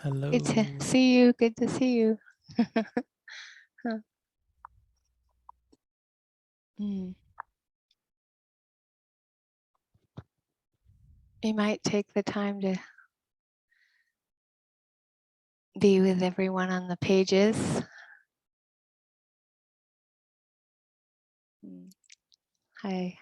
Hello. Good to see you. Good to see you. You might take the time to be with everyone on the pages. Hi.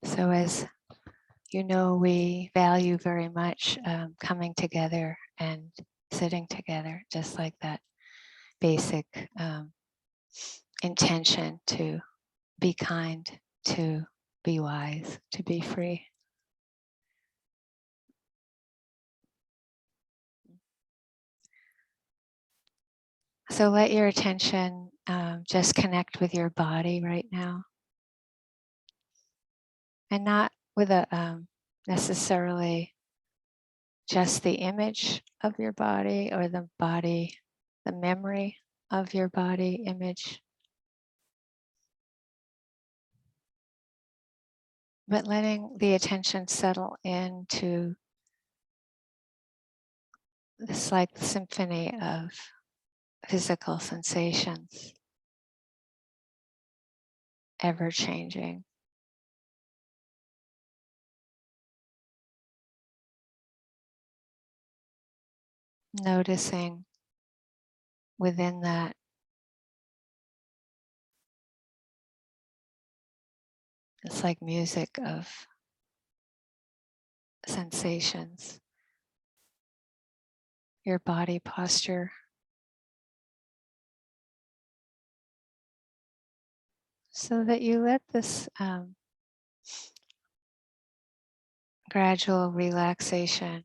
So as you know, we value very much coming together and sitting together, just like that basic intention to be kind, to be wise, to be free. So let your attention just connect with your body right now, and not with a necessarily just the image of your body or the body, the memory of your body image, but letting the attention settle into this like symphony of physical sensations, ever changing. Noticing within that it's like music of sensations, your body posture. So that you let this gradual relaxation,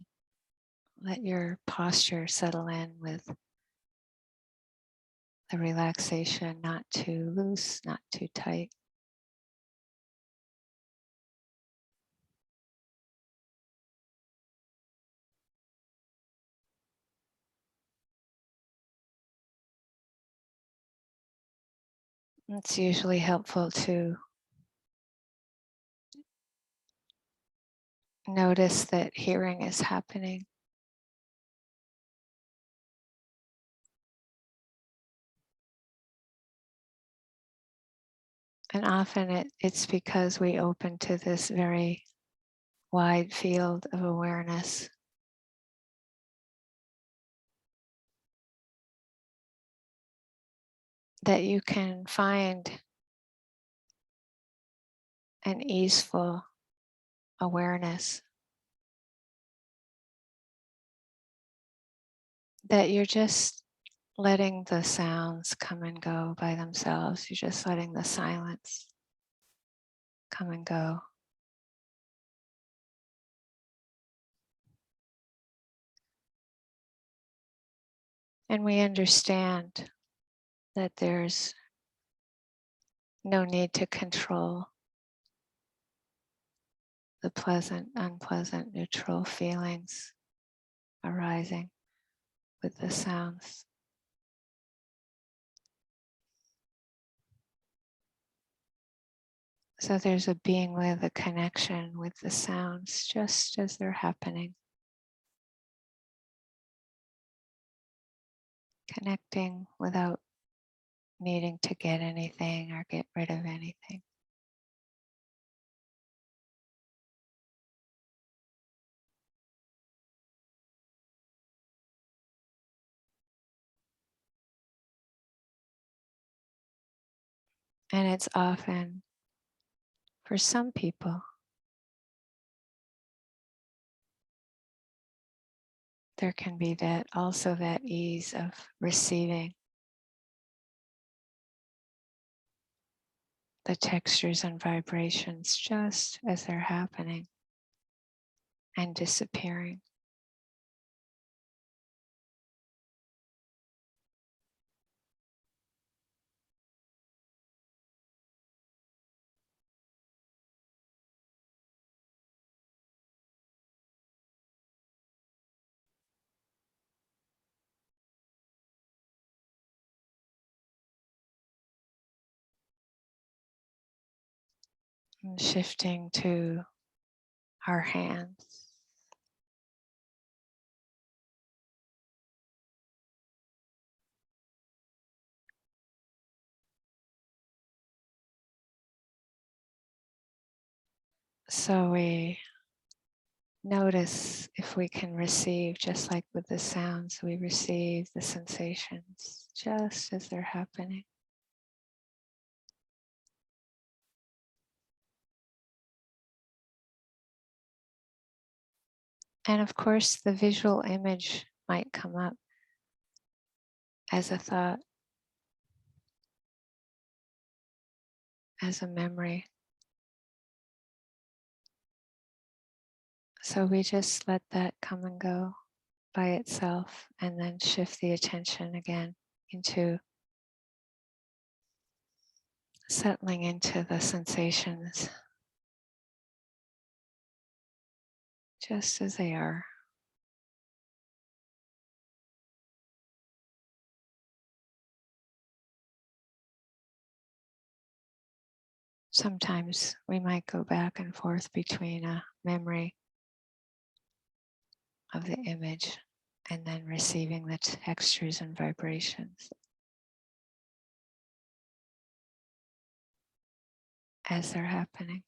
let your posture settle in with the relaxation, not too loose, not too tight. It's usually helpful to notice that hearing is happening. And often it's because we open to this very wide field of awareness. That you can find an easeful awareness. That you're just letting the sounds come and go by themselves. You're just letting the silence come and go. And we understand that there's no need to control the pleasant, unpleasant, neutral feelings arising with the sounds. So there's a being with a connection with the sounds just as they're happening. Connecting without needing to get anything or get rid of anything. And it's often, for some people, there can be that also that ease of receiving the textures and vibrations just as they're happening and disappearing. And shifting to our hands. So we notice if we can receive, just like with the sounds, we receive the sensations just as they're happening. And of course, the visual image might come up as a thought, as a memory. So we just let that come and go by itself and then shift the attention again into settling into the sensations just as they are. Sometimes we might go back and forth between a memory of the image and then receiving the textures and vibrations as they're happening.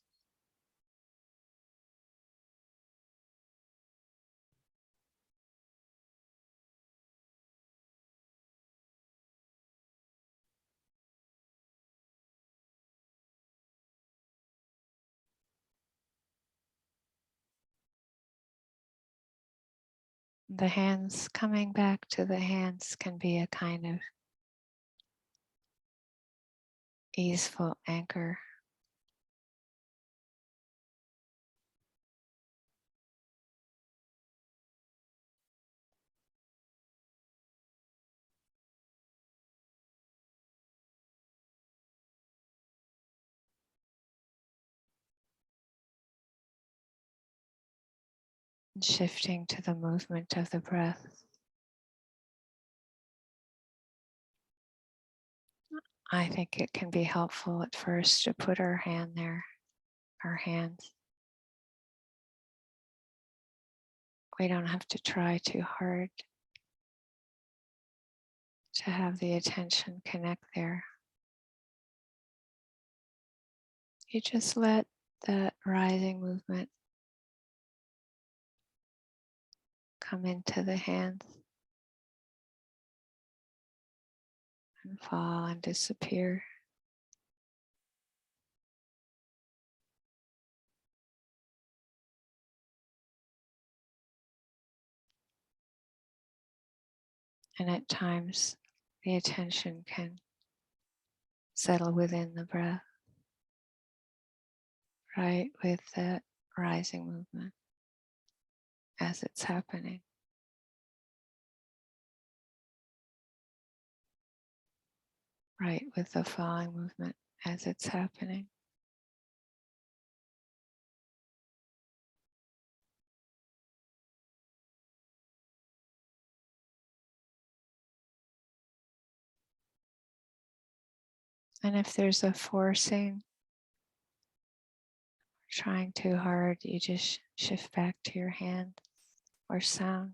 The hands, coming back to the hands, can be a kind of easeful anchor. And shifting to the movement of the breath. I think it can be helpful at first to put our hand there, our hands. We don't have to try too hard to have the attention connect there. You just let that rising movement come into the hands and fall and disappear. And at times, the attention can settle within the breath, right with that rising movement as it's happening. Right with the falling movement as it's happening. And if there's a forcing, trying too hard, you just shift back to your hand or sound.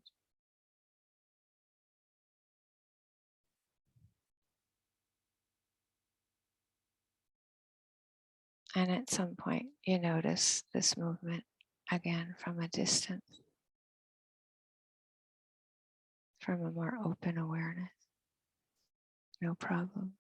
And at some point, you notice this movement again from a distance, from a more open awareness. No problem.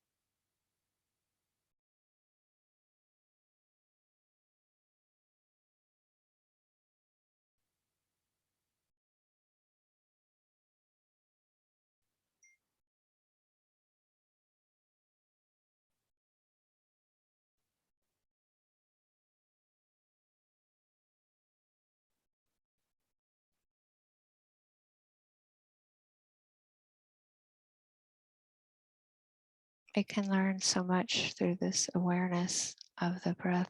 We can learn so much through this awareness of the breath.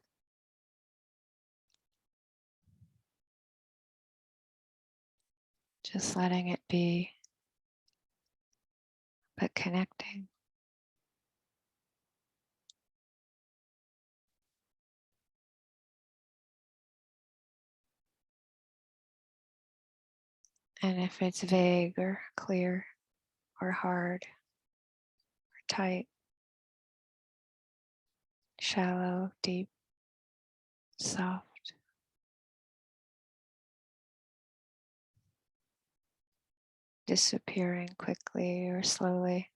Just letting it be, but connecting. And if it's vague or clear or hard or tight, shallow, deep, soft, disappearing quickly or slowly,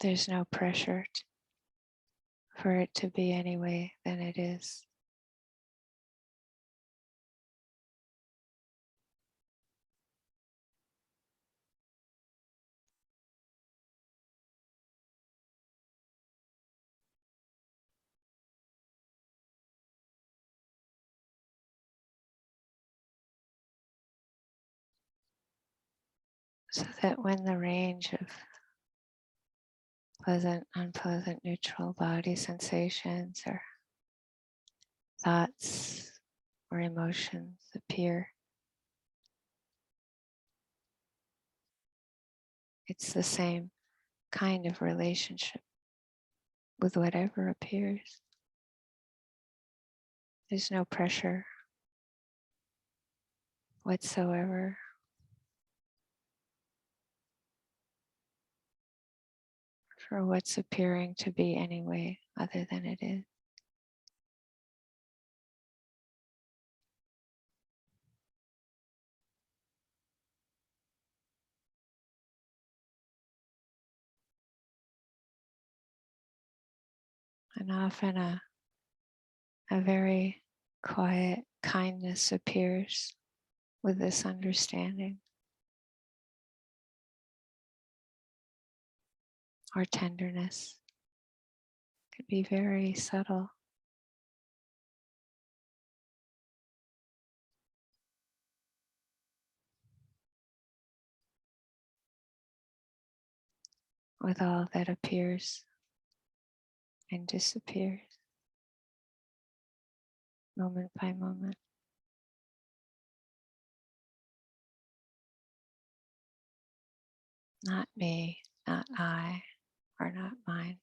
there's no pressure for it to be any way than it is. So that when the range of pleasant, unpleasant, neutral body sensations or thoughts or emotions appear, it's the same kind of relationship with whatever appears. There's no pressure whatsoever. For what's appearing to be any way other than it is. And often a very quiet kindness appears with this understanding, or tenderness. It could be very subtle. With all that appears and disappears moment by moment. Not me, not I, or not mine.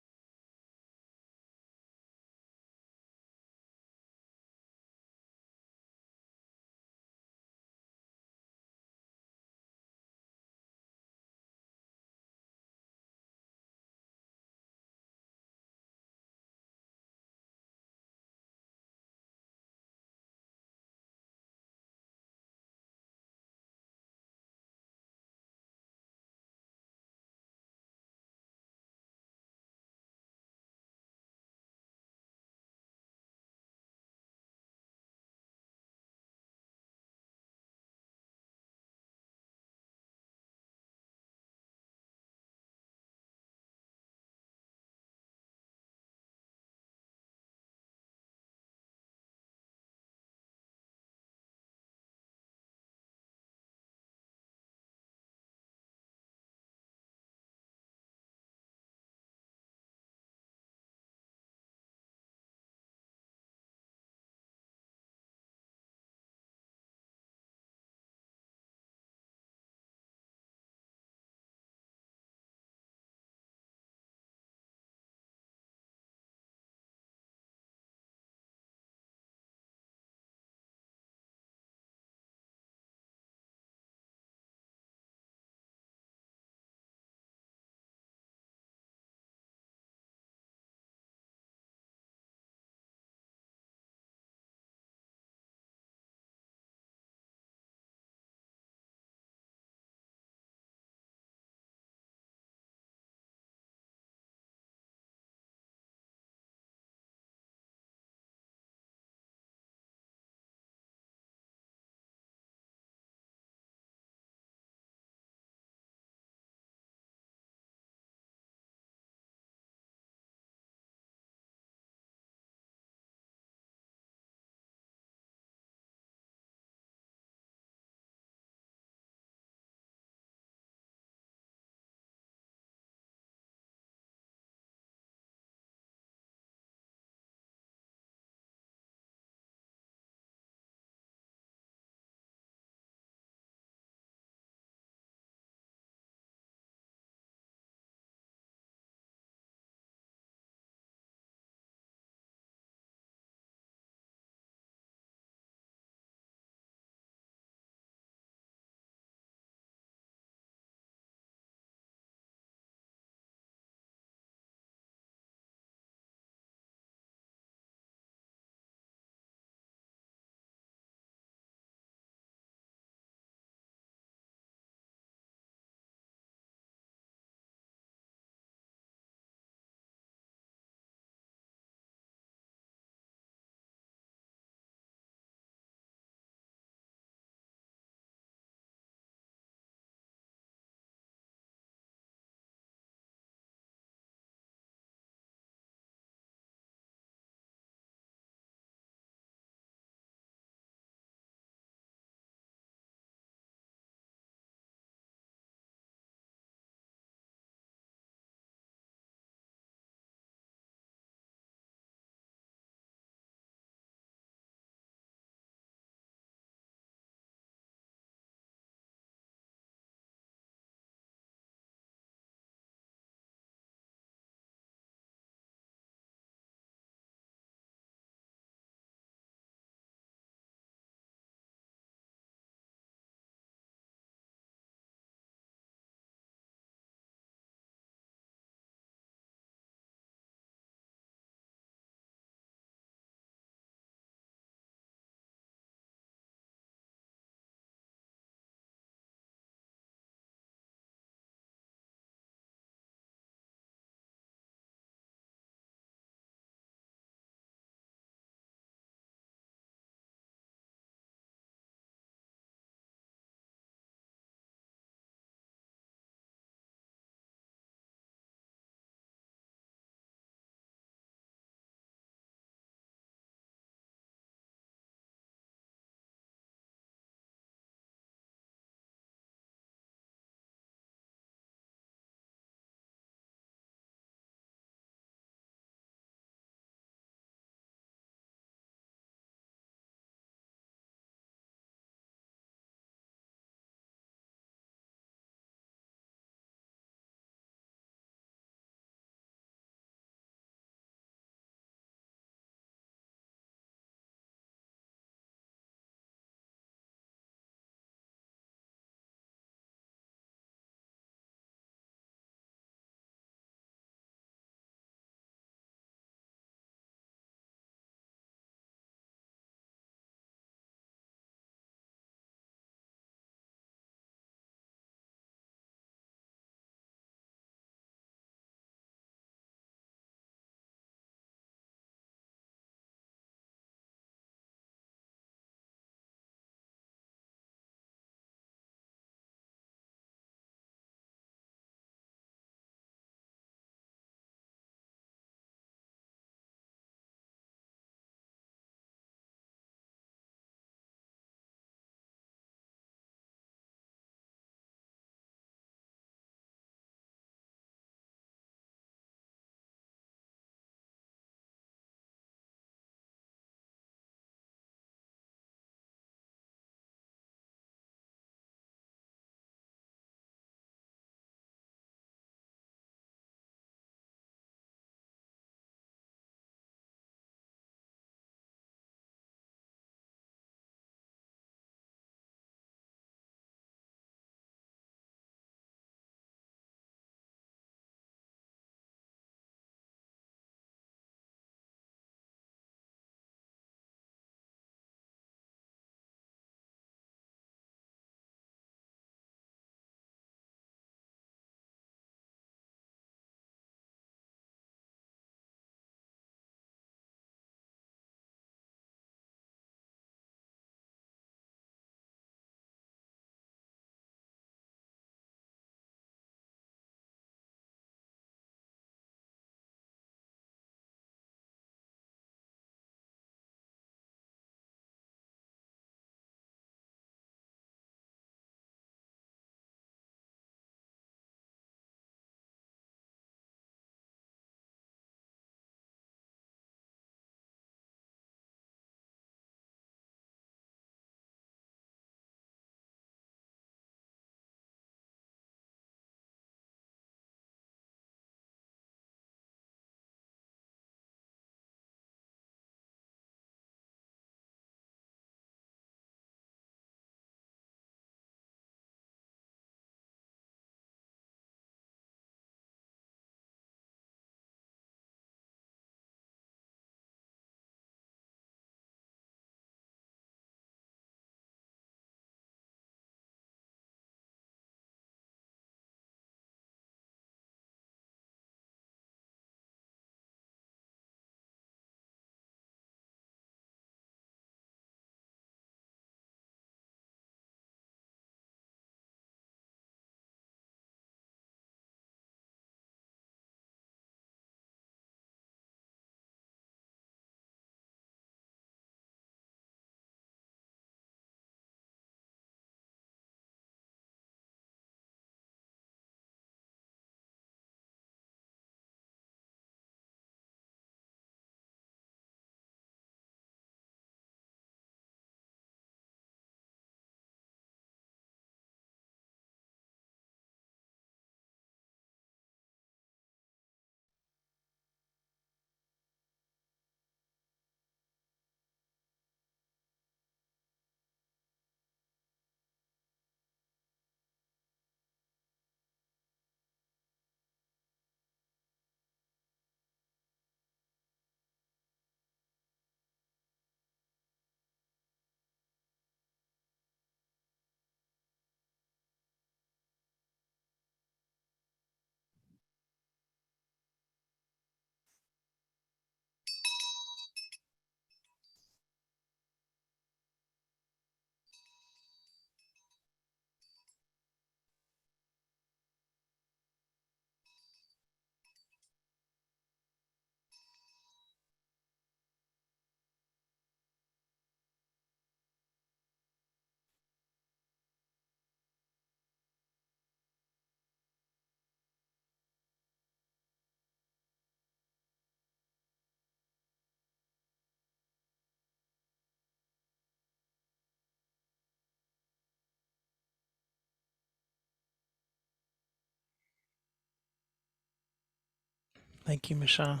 Thank you, Michelle.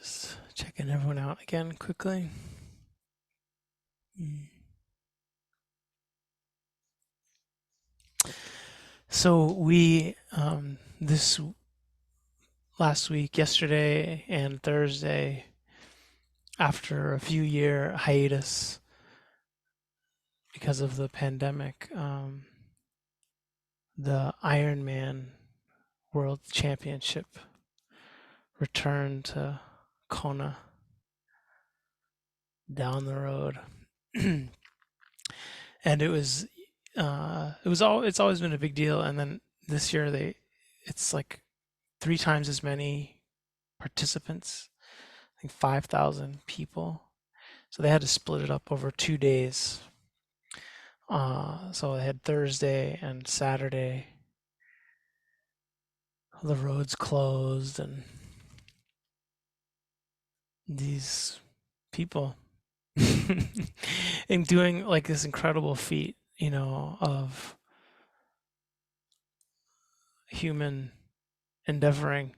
Just checking everyone out again quickly. Mm. So we this last week, yesterday and Thursday, after a few year hiatus because of the pandemic, the Ironman World Championship returned to Kona down the road. And it's always been a big deal, and then this year it's like 3 times as many participants, I think 5,000 people. So they had to split it up over 2 days. So they had Thursday and Saturday, the roads closed, and these people and doing like this incredible feat, of human endeavoring.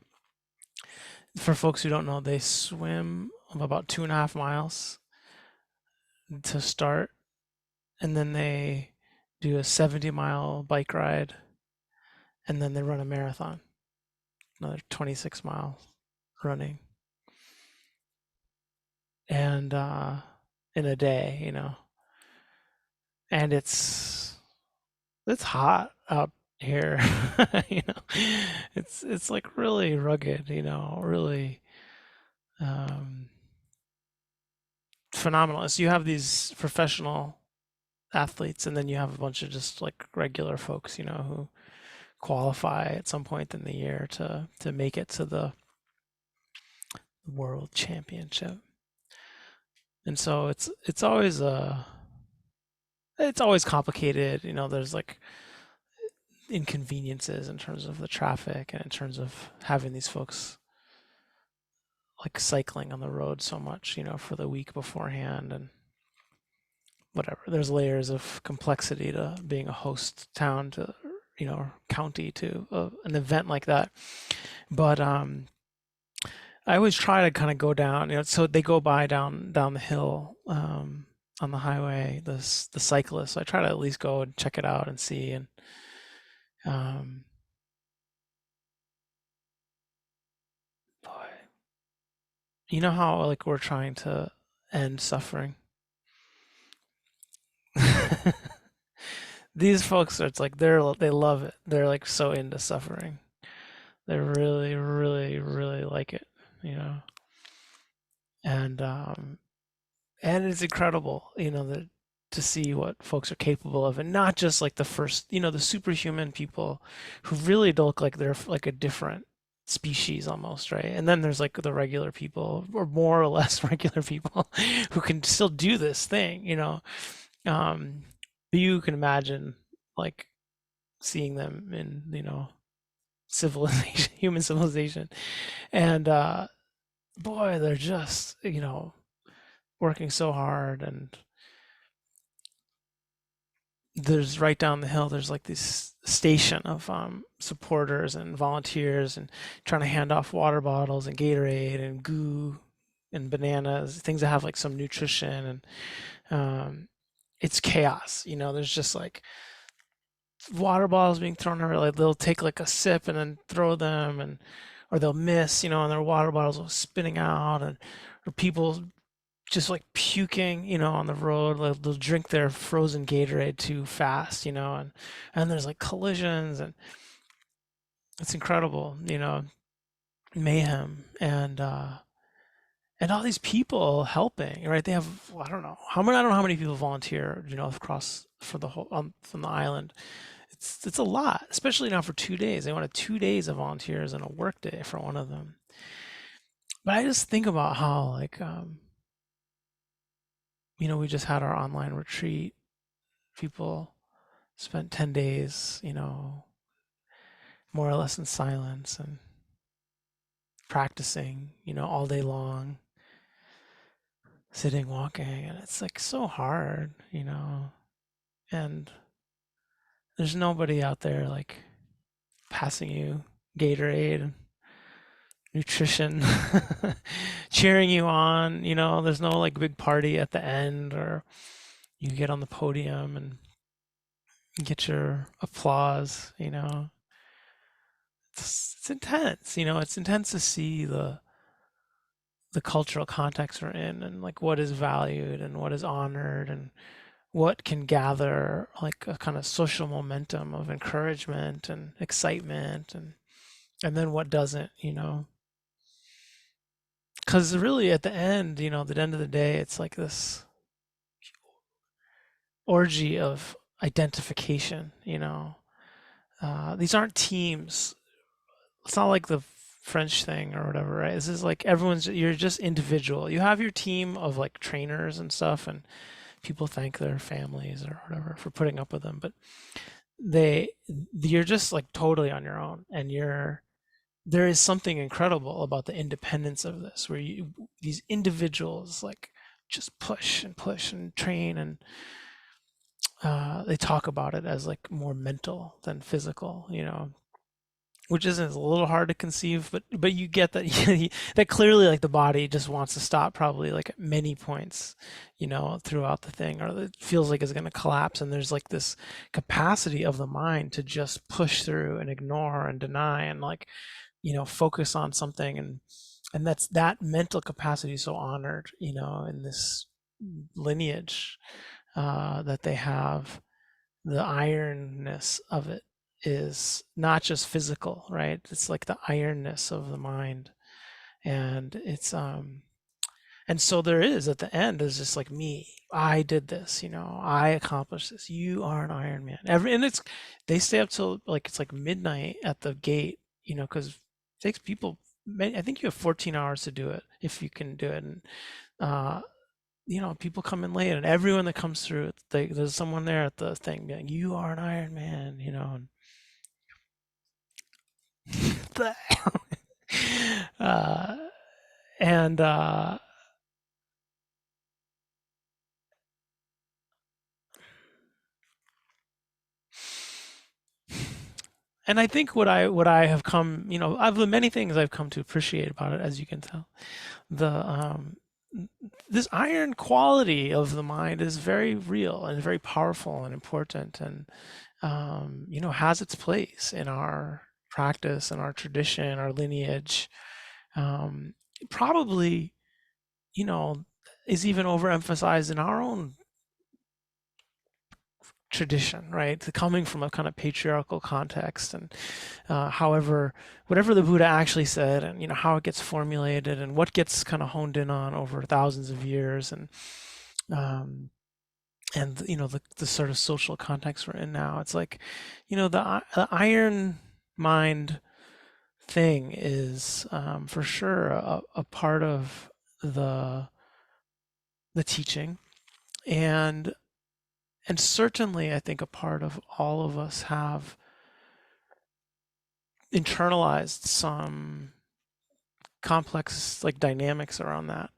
For folks who don't know, they swim about 2.5 miles to start, and then they do a 70-mile bike ride, and then they run a marathon, another 26 miles running, and in a day, and it's hot out here, you know. It's like really rugged, really um, phenomenal. So you have these professional athletes, and then you have a bunch of just like regular folks, who qualify at some point in the year to make it to the world championship. And so it's always complicated, there's like inconveniences in terms of the traffic and in terms of having these folks like cycling on the road so much, for the week beforehand and whatever. There's layers of complexity to being a host town to, county to an event like that. But I always try to kind of go down, so they go by down the hill on the highway, the cyclists. I try to at least go and check it out and see. And um, boy, you know how like we're trying to end suffering. These folks, it's like they love it. They're like so into suffering. They really, really, really like it, you know. And and it's incredible, that to see what folks are capable of, and not just like the first, the superhuman people who really look like they're like a different species almost, right? And then there's like the regular people, or more or less regular people, who can still do this thing, Um, you can imagine like seeing them in, civilization, human civilization, and boy, they're just, working so hard. And there's right down the hill, there's like this station of supporters and volunteers and trying to hand off water bottles and Gatorade and goo and bananas, things that have like some nutrition. And it's chaos, there's just like water bottles being thrown over, like they'll take like a sip and then throw them, and or they'll miss, and their water bottles will spinning out, and or people just like puking, on the road. Like, they'll drink their frozen Gatorade too fast, and there's like collisions, and it's incredible, mayhem. And all these people helping, right? They have, well, I don't know how many people volunteer, across for the whole from the island. It's a lot, especially now for 2 days. They wanted 2 days of volunteers and a work day for one of them. But I just think about how like we just had our online retreat. People spent 10 days, more or less in silence and practicing, all day long, sitting, walking, and it's like so hard, and there's nobody out there like passing you Gatorade and nutrition, cheering you on, there's no like big party at the end or you get on the podium and get your applause, it's intense, it's intense to see the cultural context we're in and like what is valued and what is honored and what can gather like a kind of social momentum of encouragement and excitement and then what doesn't, because really at the end, the end of the day, it's like this orgy of identification, these aren't teams. It's not like the French thing or whatever, right? This is like you're just individual. You have your team of like trainers and stuff, and people thank their families or whatever for putting up with them, but they, you're just like totally on your own, and there is something incredible about the independence of this, where these individuals like just push and train, and they talk about it as like more mental than physical, which isn't a little hard to conceive, but you get that that clearly like the body just wants to stop probably like at many points, throughout the thing, or it feels like it's going to collapse, and there's like this capacity of the mind to just push through and ignore and deny and like focus on something, and that mental capacity is so honored, in this lineage that they have. The ironness of it is not just physical, right? It's like the ironness of the mind, and and so there is at the end is just like me. I did this, I accomplished this. You are an Iron Man. And they stay up till like it's like midnight at the gate, because it takes people. I think you have 14 hours to do it if you can do it, and uh, people come in late, and everyone that comes through, there's someone there at the thing being, "You are an Iron Man," the uh, and and I think what I have come, I've the many things I've come to appreciate about it, as you can tell, the this iron quality of the mind is very real and very powerful and important, and has its place in our practice and our tradition, our lineage. Um, Probably, you know, is even overemphasized in our own tradition, right? Coming from a kind of patriarchal context, and however, whatever the Buddha actually said, and how it gets formulated, and what gets kind of honed in on over thousands of years, um, and the sort of social context we're in now. It's like, the iron mind thing is for sure a part of the the teaching, and certainly I think a part of all of us have internalized some complex like dynamics around that,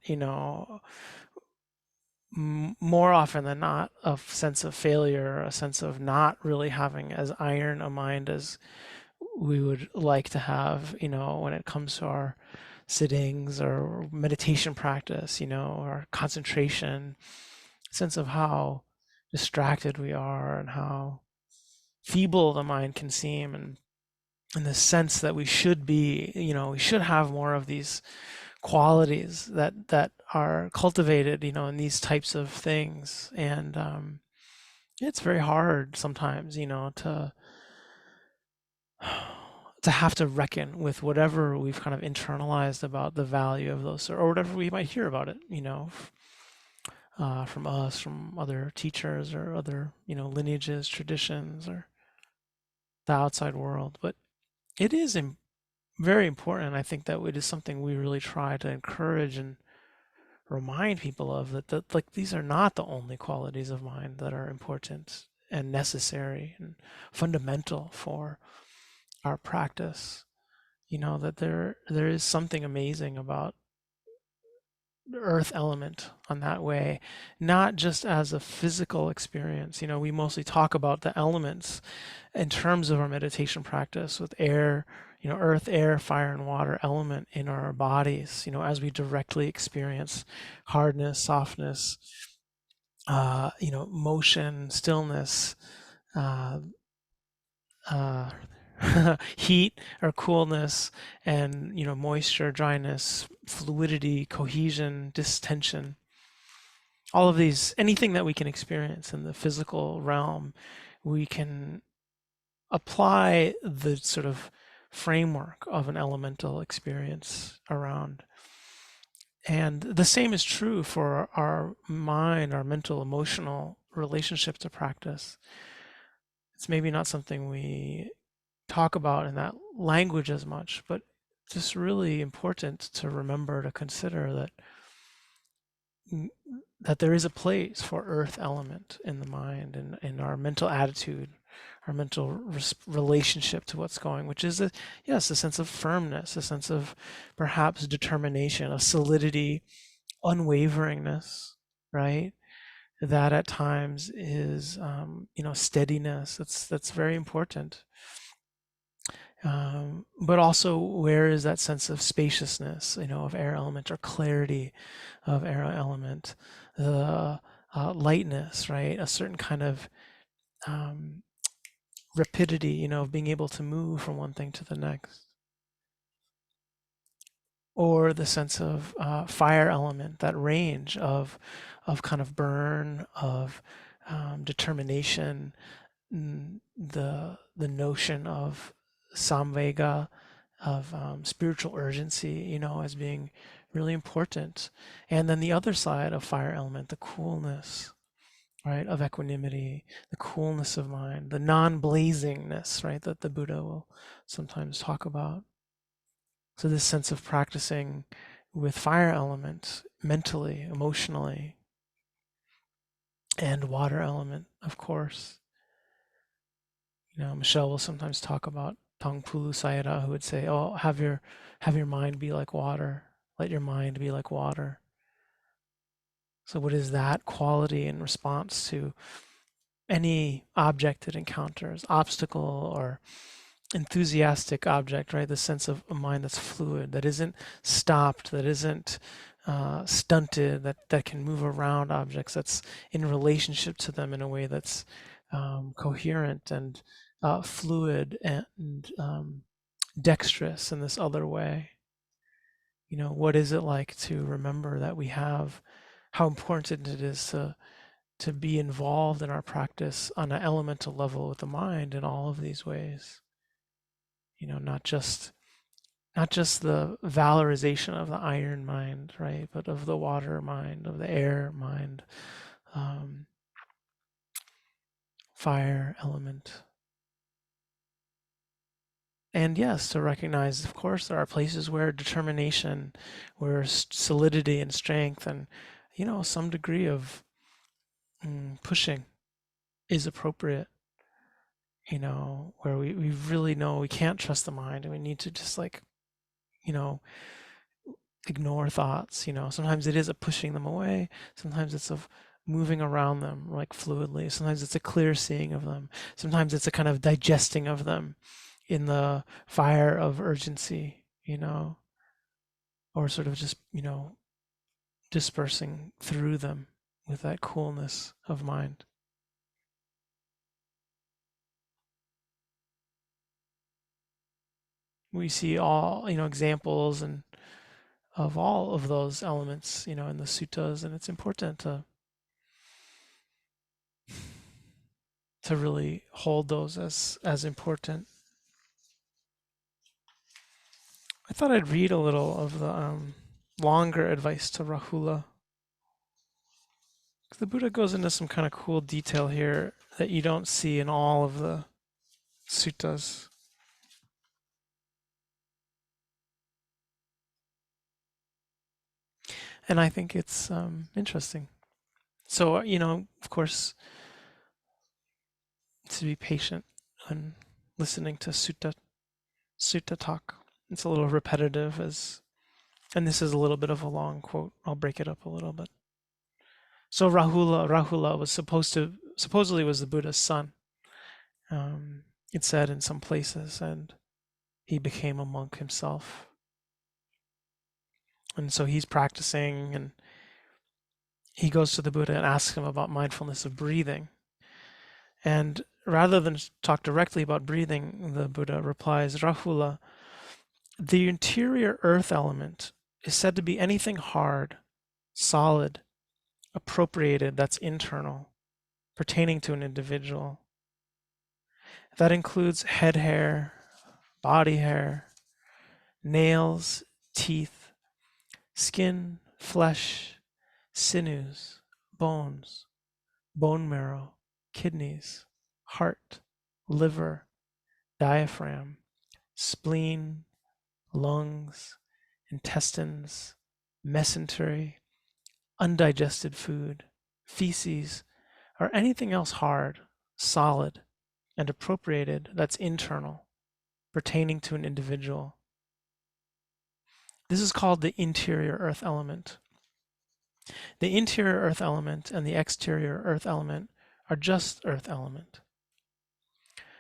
more often than not a sense of failure, a sense of not really having as iron a mind as we would like to have, when it comes to our sittings or meditation practice, or concentration, sense of how distracted we are and how feeble the mind can seem, and the sense that we should be, we should have more of these qualities that are cultivated, in these types of things. And it's very hard sometimes, to have to reckon with whatever we've kind of internalized about the value of those, or whatever we might hear about it, from us, from other teachers, or other, lineages, traditions, or the outside world. But it is very important. I think that it is something we really try to encourage and remind people of that like these are not the only qualities of mind that are important and necessary and fundamental for our practice. That there is something amazing about the earth element on that way, not just as a physical experience. We mostly talk about the elements in terms of our meditation practice with air, earth, air, fire, and water element in our bodies, as we directly experience hardness, softness, motion, stillness, uh, uh, heat or coolness, and moisture, dryness, fluidity, cohesion, distension. All of these, anything that we can experience in the physical realm, we can apply the sort of framework of an elemental experience around. And the same is true for our mind, our mental, emotional relationship to practice. It's maybe not something we talk about in that language as much, but just really important to remember to consider that there is a place for earth element in the mind and in our mental attitude, our mental relationship to what's going, which is yes, a sense of firmness, a sense of perhaps determination, of solidity, unwaveringness, right? That at times is steadiness. That's very important. But also, where is that sense of spaciousness, of air element, or clarity of air element, the lightness, right? A certain kind of um, rapidity, of being able to move from one thing to the next. Or the sense of fire element, that range of kind of burn, of determination, the notion of samvega, of spiritual urgency, as being really important. And then the other side of fire element, the coolness, right, of equanimity, the coolness of mind, the non-blazingness, right, that the Buddha will sometimes talk about. So this sense of practicing with fire element mentally, emotionally, and water element, of course. Michelle will sometimes talk about Tangpulu Sayadaw, who would say, "Oh, have your mind be like water. Let your mind be like water." So, what is that quality in response to any object it encounters, obstacle or enthusiastic object, right? The sense of a mind that's fluid, that isn't stopped, that isn't stunted, that can move around objects, that's in relationship to them in a way that's coherent and fluid and dexterous in this other way. What is it like to remember that we have, how important it is to be involved in our practice on an elemental level with the mind in all of these ways. Not just the valorization of the iron mind, right, but of the water mind, of the air mind, um, fire element. And yes, to recognize, of course, there are places where determination, where solidity and strength, and some degree of pushing is appropriate. Where we really know we can't trust the mind, and we need to just like you know ignore thoughts. Sometimes it is a pushing them away, sometimes it's of moving around them like fluidly, sometimes it's a clear seeing of them, sometimes it's a kind of digesting of them in the fire of urgency, or sort of just dispersing through them with that coolness of mind. We see all examples and of all of those elements in the suttas, and it's important to really hold those as important. I thought I'd read a little of the longer advice to Rahula. The Buddha goes into some kind of cool detail here that you don't see in all of the suttas. And I think it's interesting. So, of course, to be patient and listening to sutta talk. It's a little repetitive and this is a little bit of a long quote. I'll break it up a little bit. So Rahula was supposedly was the Buddha's son. It said in some places, and he became a monk himself. And so he's practicing, and he goes to the Buddha and asks him about mindfulness of breathing. And rather than talk directly about breathing, the Buddha replies, Rahula, the interior earth element is said to be anything hard, solid, appropriated that's internal, pertaining to an individual. That includes head hair, body hair, nails, teeth, skin, flesh, sinews, bones, bone marrow, kidneys, heart, liver, diaphragm, spleen, lungs, intestines, mesentery, undigested food, feces, or anything else hard, solid, and appropriated that's internal, pertaining to an individual. This is called the interior earth element. The interior earth element and the exterior earth element are just earth element.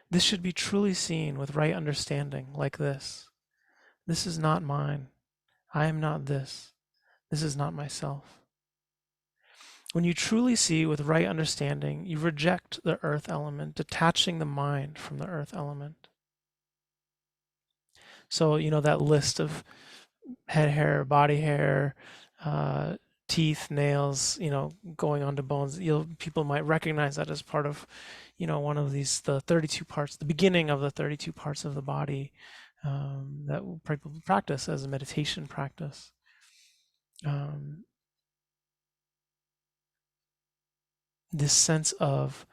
This should be truly seen with right understanding like this. This is not mine. I am not this. This is not myself. When you truly see with right understanding, you reject the earth element, detaching the mind from the earth element. So, that list of head hair, body hair, uh, teeth, nails, going onto bones, people might recognize that as part of, one of the 32 parts, the beginning of the 32 parts of the body that people practice as a meditation practice. This sense of,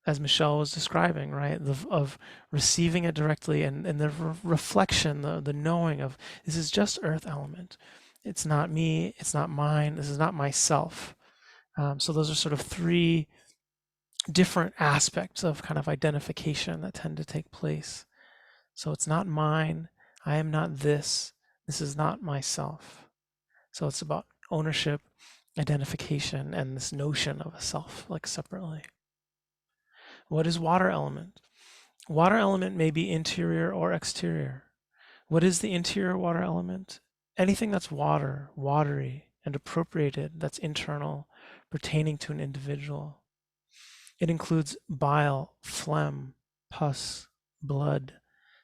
as Michelle was describing, right, of receiving it directly and the reflection, the knowing of this is just earth element. It's not me, it's not mine, this is not myself. So those are sort of three different aspects of kind of identification that tend to take place. So it's not mine, I am not this is not myself. So it's about ownership, identification, and this notion of a self, like separately. What is water element? Water element may be interior or exterior. What is the interior water element? Anything that's water, watery, and appropriated that's internal, pertaining to an individual. It includes bile, phlegm, pus, blood,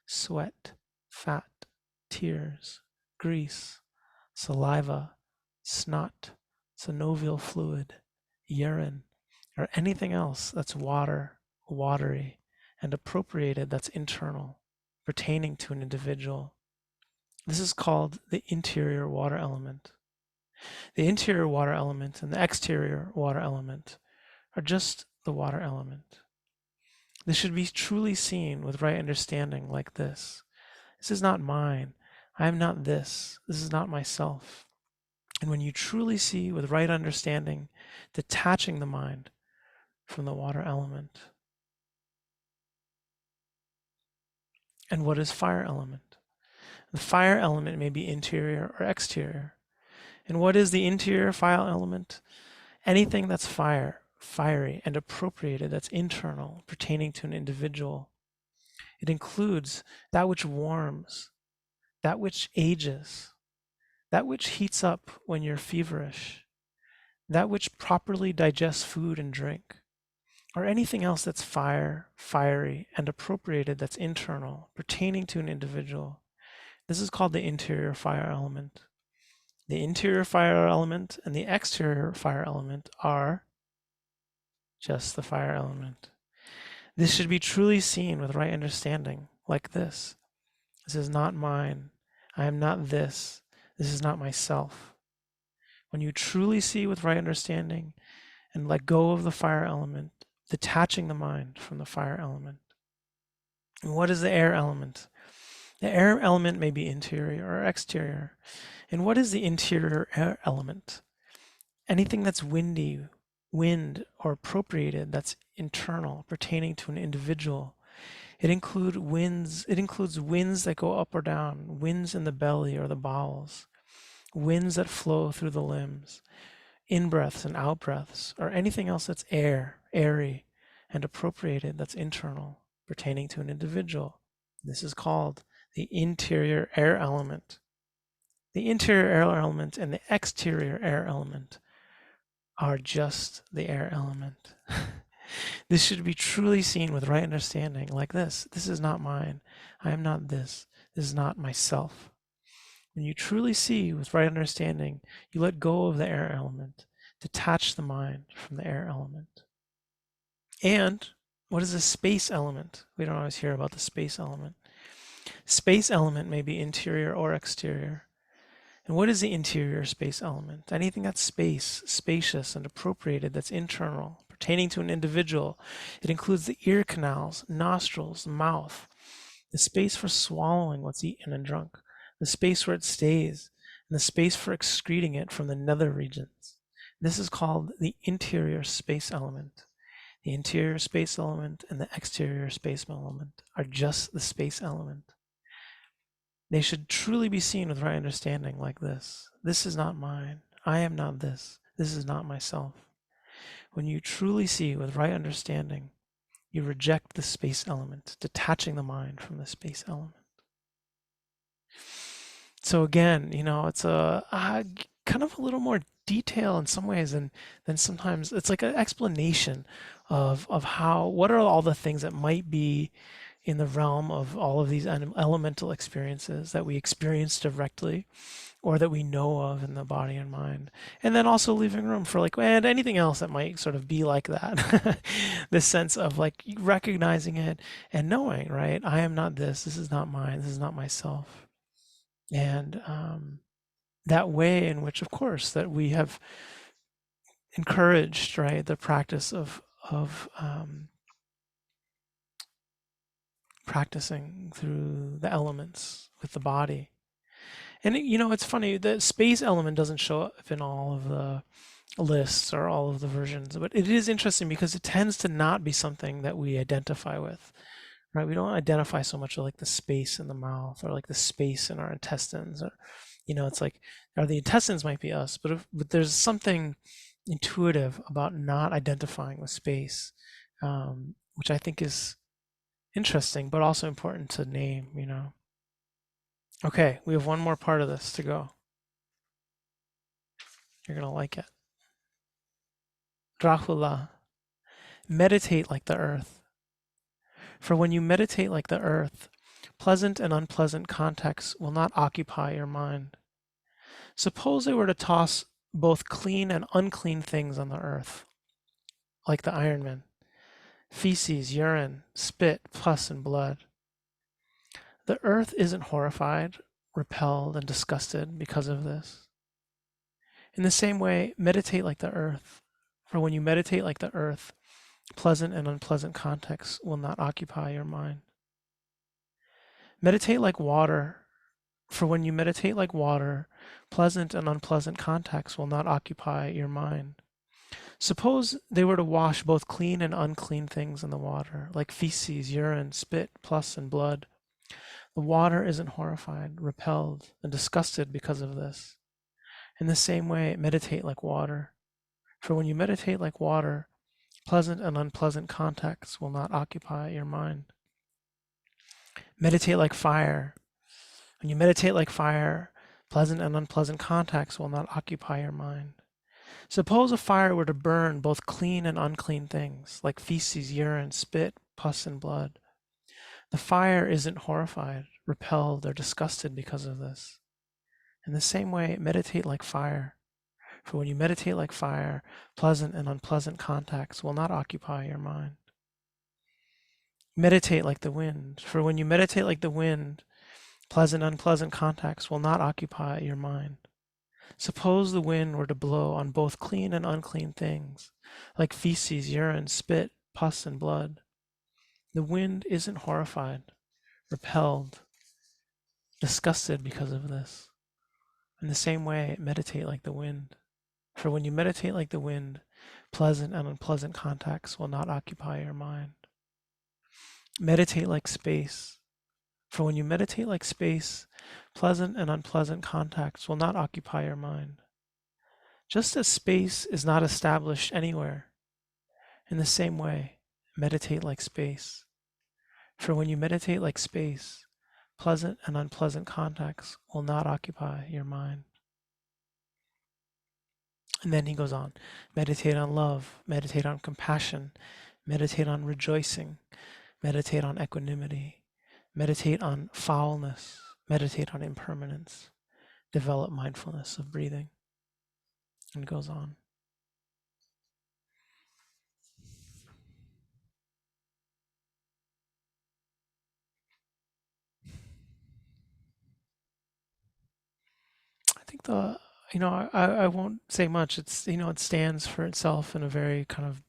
sweat, fat, tears, grease, saliva, snot, synovial fluid, urine, or anything else that's water, watery, and appropriated that's internal, pertaining to an individual. This is called the interior water element. The interior water element and the exterior water element are just the water element. This should be truly seen with right understanding like this. This is not mine. I am not this. This is not myself. And when you truly see with right understanding, detaching the mind from the water element. And what is fire element? The fire element may be interior or exterior. And what is the interior fire element? Anything that's fire, fiery, and appropriated that's internal, pertaining to an individual. It includes that which warms, that which ages, that which heats up when you're feverish, that which properly digests food and drink, or anything else that's fire, fiery, and appropriated that's internal, pertaining to an individual. This is called the interior fire element. The interior fire element and the exterior fire element are just the fire element. This should be truly seen with right understanding, like this. This is not mine. I am not this. This is not myself. When you truly see with right understanding and let go of the fire element, detaching the mind from the fire element. And what is the air element? The air element may be interior or exterior. And what is the interior air element? Anything that's windy, wind, or appropriated that's internal, pertaining to an individual. It includes winds that go up or down, winds in the belly or the bowels, winds that flow through the limbs, in-breaths and out-breaths, or anything else that's air, airy, and appropriated that's internal, pertaining to an individual. This is called the interior air element. The interior air element and the exterior air element are just the air element. This should be truly seen with right understanding, like this. This is not mine. I am not this. This is not myself. When you truly see with right understanding, you let go of the air element, detach the mind from the air element. And what is the space element? We don't always hear about the space element. Space element may be interior or exterior. And what is the interior space element? Anything that's spacious, and appropriated that's internal, pertaining to an individual. It includes the ear canals, nostrils, mouth, the space for swallowing what's eaten and drunk, the space where it stays, and the space for excreting it from the nether regions. This is called the interior space element. The interior space element and the exterior space element are just the space element. They should truly be seen with right understanding, like this. This is not mine. I am not this. This is not myself. When you truly see with right understanding, you reject the space element, detaching the mind from the space element. So again, it's a kind of a little more detail in some ways than sometimes. It's like an explanation of how, what are all the things that might be in the realm of all of these elemental experiences that we experience directly or that we know of in the body and mind. And then also leaving room for like, and anything else that might sort of be like that. This sense of like recognizing it and knowing, right? I am not this. This is not mine. This is not myself. And that way in which, of course, that we have encouraged, right, the practice of practicing through the elements with the body. And it's funny, the space element doesn't show up in all of the lists or all of the versions, but it is interesting because it tends to not be something that we identify with, right? We don't identify so much with like the space in the mouth or like the space in our intestines, or it's like, or the intestines might be us, but there's something intuitive about not identifying with space, which I think is interesting, but also important to name. Okay, we have one more part of this to go. You're gonna like it. Rahula, meditate like the earth. For when you meditate like the earth, pleasant and unpleasant contexts will not occupy your mind. Suppose they were to toss both clean and unclean things on the earth, like the Ironman, feces, urine, spit, pus, and blood. The earth isn't horrified, repelled, and disgusted because of this. In the same way, meditate like the earth. For when you meditate like the earth, pleasant and unpleasant contexts will not occupy your mind. Meditate like water. For when you meditate like water, pleasant and unpleasant contexts will not occupy your mind. Suppose they were to wash both clean and unclean things in the water, like feces, urine, spit, pus, and blood. The water isn't horrified, repelled, and disgusted because of this. In the same way, meditate like water. For when you meditate like water, pleasant and unpleasant contexts will not occupy your mind. Meditate like fire. When you meditate like fire, pleasant and unpleasant contexts will not occupy your mind. Suppose a fire were to burn both clean and unclean things, like feces, urine, spit, pus, and blood. The fire isn't horrified, repelled, or disgusted because of this. In the same way, meditate like fire. For when you meditate like fire, pleasant and unpleasant contacts will not occupy your mind. Meditate like the wind. For when you meditate like the wind, pleasant and unpleasant contacts will not occupy your mind. Suppose the wind were to blow on both clean and unclean things, like feces, urine, spit, pus, and blood. The wind isn't horrified, repelled, disgusted because of this. In the same way, meditate like the wind. For when you meditate like the wind, pleasant and unpleasant contacts will not occupy your mind. Meditate like space. For when you meditate like space, pleasant and unpleasant contacts will not occupy your mind. Just as space is not established anywhere, in the same way, meditate like space. For when you meditate like space, pleasant and unpleasant contacts will not occupy your mind. And then he goes on, meditate on love, meditate on compassion, meditate on rejoicing, meditate on equanimity, meditate on foulness, meditate on impermanence, develop mindfulness of breathing. And goes on. I think I won't say much. It's, it stands for itself in a very kind of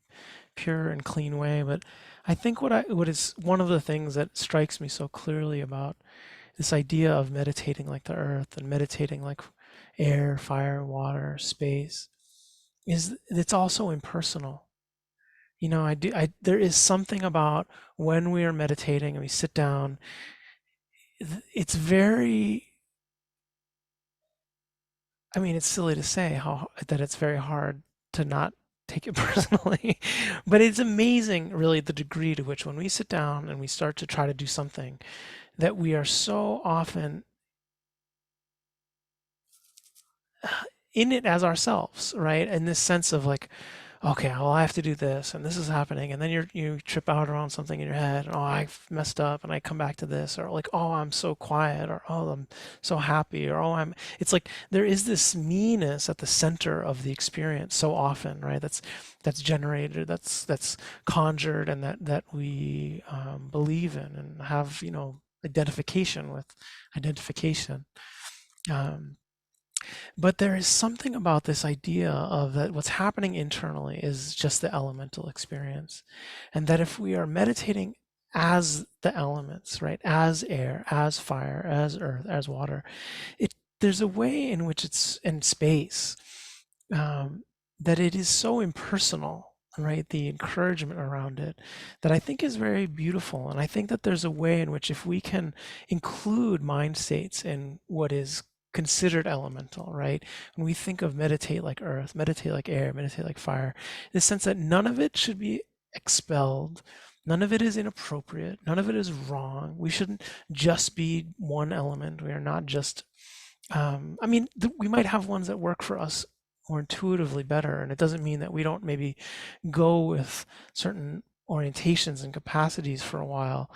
pure and clean way. But I think what is one of the things that strikes me so clearly about this idea of meditating like the earth and meditating like air, fire, water, space is it's also impersonal. There is something about when we are meditating and we sit down, it's very, I mean, it's silly to say that it's very hard to not take it personally, but it's amazing, really, the degree to which when we sit down and we start to try to do something, that we are so often in it as ourselves, right? In this sense of like, okay, well, I have to do this, and this is happening, and then you trip out around something in your head, and, oh, I've messed up, and I come back to this, or like, oh, I'm so quiet, or oh, I'm so happy, or oh, It's like there is this meanness at the center of the experience so often, right? That's generated, that's conjured, and that we believe in and have, identification with identification. Um, but there is something about this idea of that what's happening internally is just the elemental experience. And that if we are meditating as the elements, right, as air, as fire, as earth, as water, there's a way in which it's in space, um, that it is so impersonal, right? The encouragement around it that I think is very beautiful. And I think that there's a way in which if we can include mind states in what is considered elemental, right? When we think of meditate like earth, meditate like air, meditate like fire, the sense that none of it should be expelled. None of it is inappropriate. None of it is wrong. We shouldn't just be one element. We are not just I mean, we might have ones that work for us more intuitively better, and it doesn't mean that we don't maybe go with certain orientations and capacities for a while,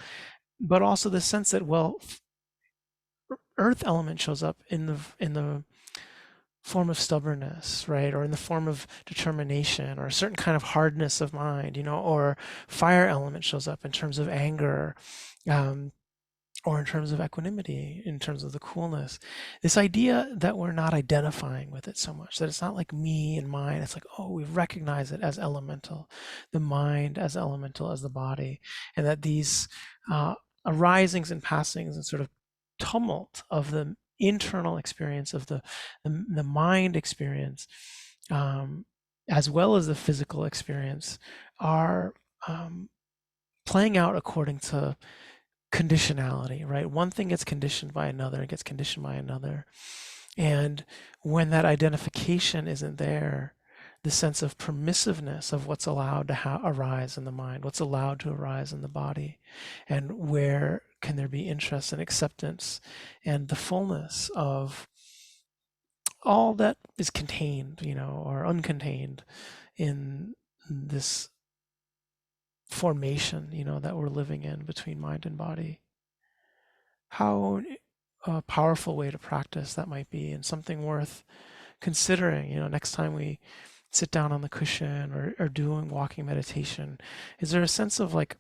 but also the sense that, well, earth element shows up in the form of stubbornness, right, or in the form of determination, or a certain kind of hardness of mind, or fire element shows up in terms of anger. Um, or in terms of equanimity, in terms of the coolness. This idea that we're not identifying with it so much, that it's not like me and mine. It's like, oh, we recognize it as elemental, the mind as elemental as the body, and that these arisings and passings and sort of tumult of the internal experience of the mind experience, as well as the physical experience, are playing out according to conditionality, right? One thing gets conditioned by another, it gets conditioned by another. And when that identification isn't there, the sense of permissiveness of what's allowed to arise in the mind, what's allowed to arise in the body, and where can there be interest and acceptance and the fullness of all that is contained, or uncontained in this formation, that we're living in between mind and body. How a powerful way to practice that might be, and something worth considering, next time we sit down on the cushion or doing walking meditation. Is there a sense of like,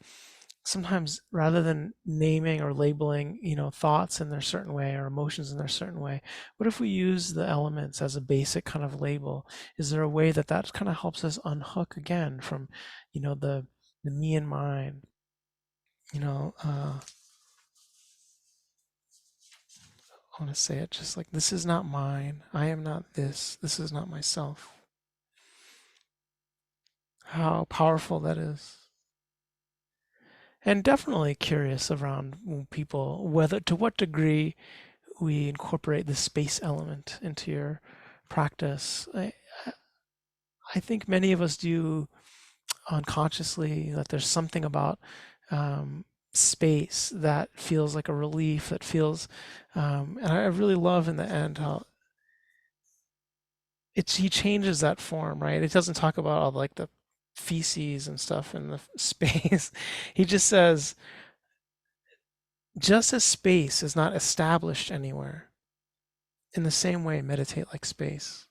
sometimes rather than naming or labeling, thoughts in their certain way or emotions in their certain way, what if we use the elements as a basic kind of label? Is there a way that kind of helps us unhook again from, the me and mine, you know, uh, I want to say it just like, this is not mine. I am not this. This is not myself. How powerful that is. And definitely curious around people, whether to what degree we incorporate the space element into your practice. I think many of us do unconsciously, that there's something about space that feels like a relief, that feels, and I really love in the end how he changes that form, right? It doesn't talk about all like the feces and stuff in the space. He just says, just as space is not established anywhere, in the same way, meditate like space.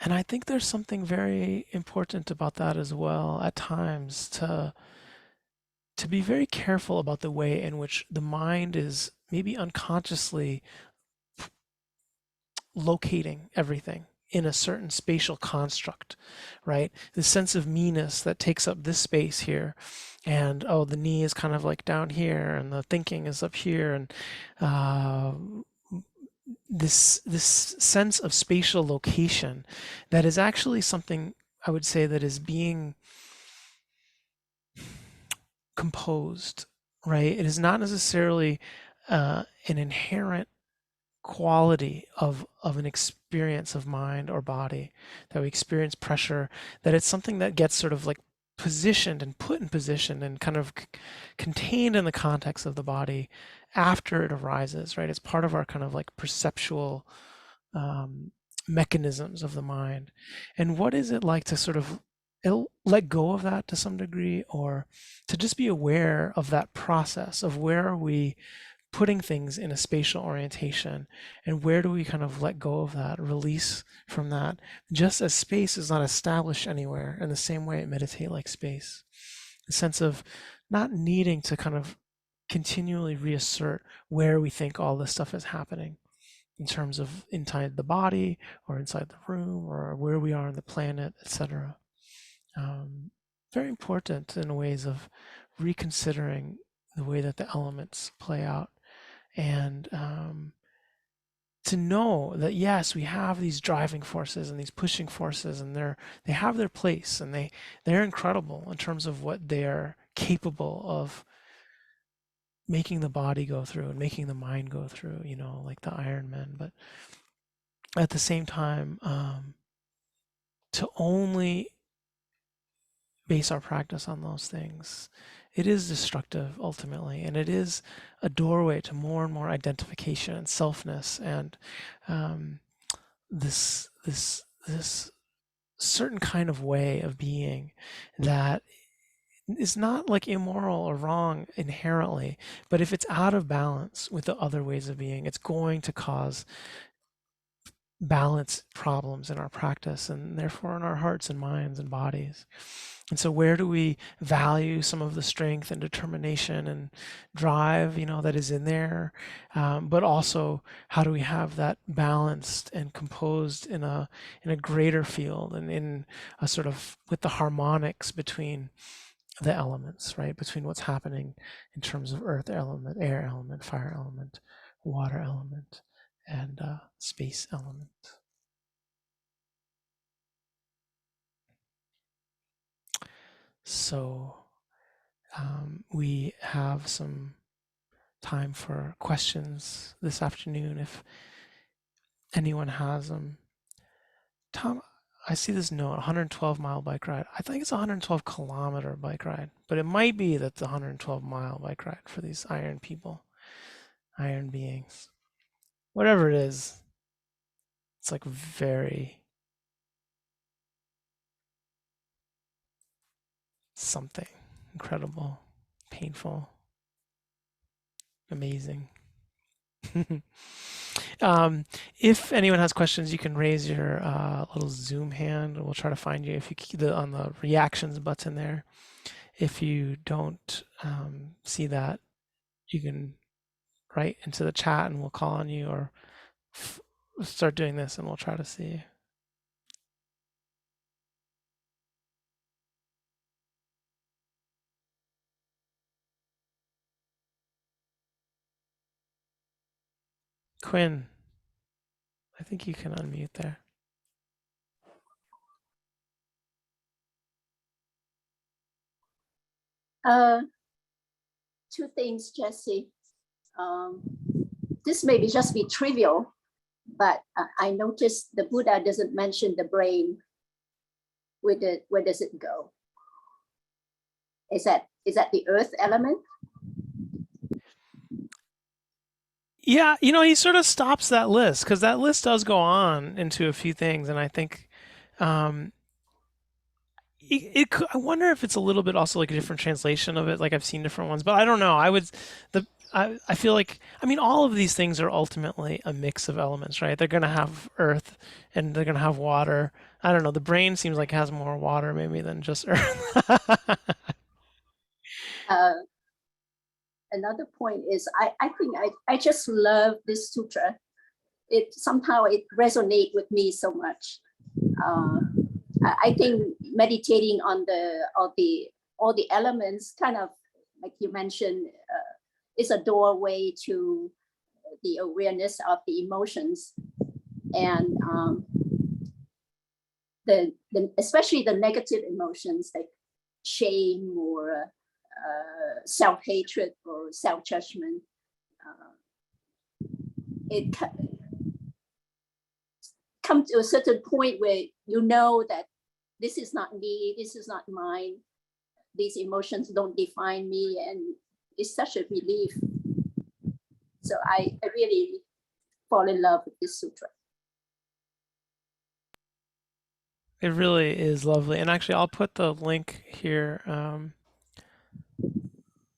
And I think there's something very important about that as well at times, to be very careful about the way in which the mind is maybe unconsciously locating everything in a certain spatial construct, right? The sense of me-ness that takes up this space here, and oh, the knee is kind of like down here, and the thinking is up here, and uh, this sense of spatial location that is actually something, I would say, that is being composed, right? It is not necessarily an inherent quality of an experience of mind or body, that we experience pressure, that it's something that gets sort of like positioned and put in position and kind of contained in the context of the body after it arises, right? It's part of our kind of like perceptual um, mechanisms of the mind. And what is it like to sort of let go of that to some degree, or to just be aware of that process of where are we putting things in a spatial orientation, and where do we kind of let go of that, release from that, just as space is not established anywhere, in the same way meditate like space. The sense of not needing to kind of continually reassert where we think all this stuff is happening, in terms of inside the body or inside the room or where we are on the planet, etc. Um, Very important in ways of reconsidering the way that the elements play out, and to know that yes, we have these driving forces and these pushing forces, and they have their place, and they're incredible in terms of what they're capable of making the body go through and making the mind go through, like the Iron Man. But at the same time, to only base our practice on those things, it is destructive ultimately, and it is a doorway to more and more identification and selfness, and um, this certain kind of way of being that is not like immoral or wrong inherently, but if it's out of balance with the other ways of being, it's going to cause balance problems in our practice, and therefore in our hearts and minds and bodies. And so where do we value some of the strength and determination and drive, that is in there? But also, how do we have that balanced and composed in a greater field, and in a sort of with the harmonics between the elements, right? Between what's happening in terms of earth element, air element, fire element, water element, and space element. So we have some time for questions this afternoon if anyone has them. Tom, I see this note, 112-mile bike ride. I think it's a 112-kilometer bike ride, but it might be that the 112-mile bike ride for these iron people, iron beings. Whatever it is, it's like very something incredible, painful, amazing. Um, if anyone has questions, you can raise your little Zoom hand, and we'll try to find you if you keep on the reactions button there. If you don't see that, you can write into the chat, and we'll call on you, or start doing this, and we'll try to see you. Quinn, I think you can unmute there. Two things, Jesse. This may just be trivial, but I noticed the Buddha doesn't mention the brain. Where does it go? Is that the earth element? Yeah, he sort of stops that list because that list does go on into a few things, and I think um, I wonder if it's a little bit also like a different translation of it. Like I've seen different ones, but I don't know. I feel like all of these things are ultimately a mix of elements, right? They're gonna have earth and they're gonna have water. I don't know. The brain seems like it has more water maybe than just earth. Uh, Another point is I think I just love this sutra. It somehow it resonates with me so much. Uh, I think meditating on all the elements, kind of like you mentioned, is a doorway to the awareness of the emotions, and especially the negative emotions like shame or self-hatred or self-judgment. It comes to a certain point where you know that this is not me, this is not mine, these emotions don't define me, and it's such a relief. So I really fall in love with this sutra. It really is lovely, and actually, I'll put the link here.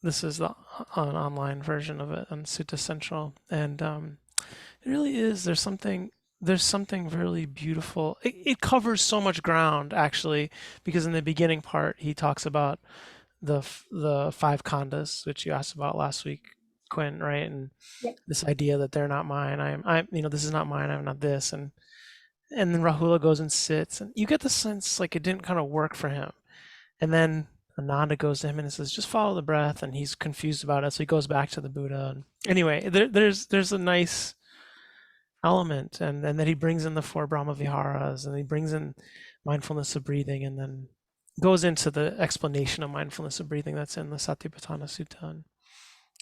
This is an online version of it on Sutta Central, and it really is. There's something really beautiful. It covers so much ground actually, because in the beginning part he talks about the five khandhas, which you asked about last week, Quinn, right? And Yeah. this idea that they're not mine. I'm this is not mine. I'm not this, and then Rahula goes and sits, and you get the sense like it didn't kind of work for him. And then Ananda goes to him and says, "Just follow the breath," and he's confused about it, so he goes back to the Buddha. And anyway, there's a nice element, and then he brings in the four Brahma Viharas, and he brings in mindfulness of breathing, and then goes into the explanation of mindfulness of breathing that's in the Satipatthana Sutta. And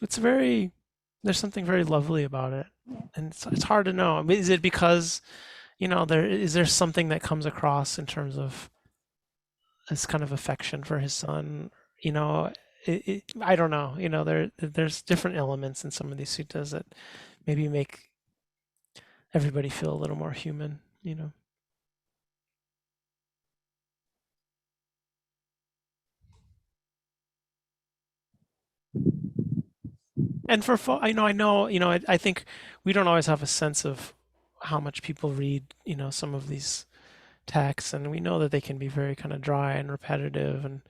it's there's something very lovely about it, and it's hard to know. I mean, is it because there something that comes across in terms of this kind of affection for his son? I don't know. There's different elements in some of these suttas that maybe make everybody feel a little more human. And I think we don't always have a sense of how much people read, some of these texts, and we know that they can be very kind of dry and repetitive, and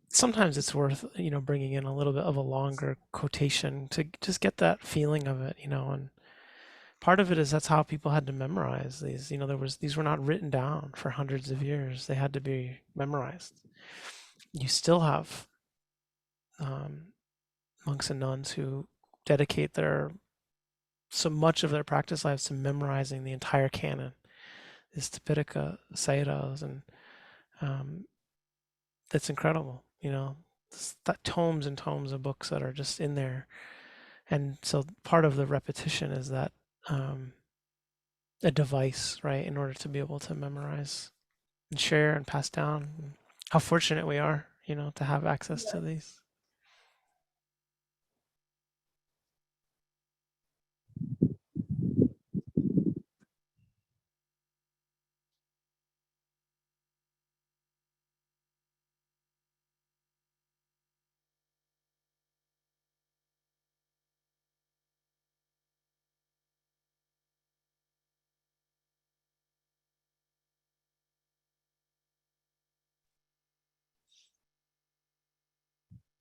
sometimes it's worth, bringing in a little bit of a longer quotation to just get that feeling of it. And part of it is that's how people had to memorize these. These were not written down for hundreds of years. They had to be memorized. You still have monks and nuns who dedicate so much of their practice lives to memorizing the entire canon, these Tipitaka Sayadaws, and that's incredible. That tomes and tomes of books that are just in there, and so part of the repetition is that a device, right, in order to be able to memorize and share and pass down. How fortunate we are, to have access to these.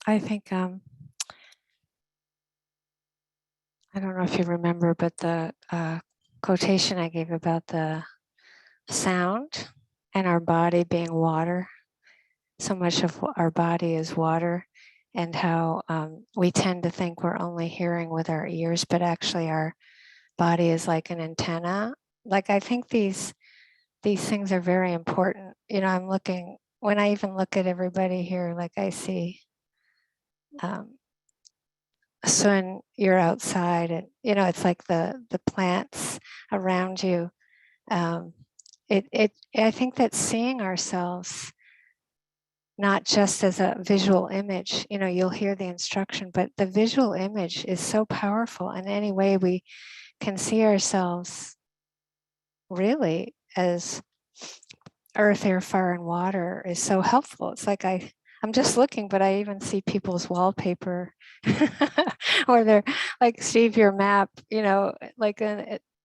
I think I don't know if you remember, but the quotation I gave about the sound and our body being water. So much of our body is water, and how we tend to think we're only hearing with our ears, but actually our body is like an antenna. Like I think these things are very important. You know, I'm looking, when I even look at everybody here, like I see, so when you're outside and, you know, it's like the plants around you. I think that seeing ourselves not just as a visual image, you know, you'll hear the instruction, but the visual image is so powerful. And any way we can see ourselves really as earth, air, fire, and water is so helpful. It's like I'm just looking, but I even see people's wallpaper or they're like, Steve, your map, you know, like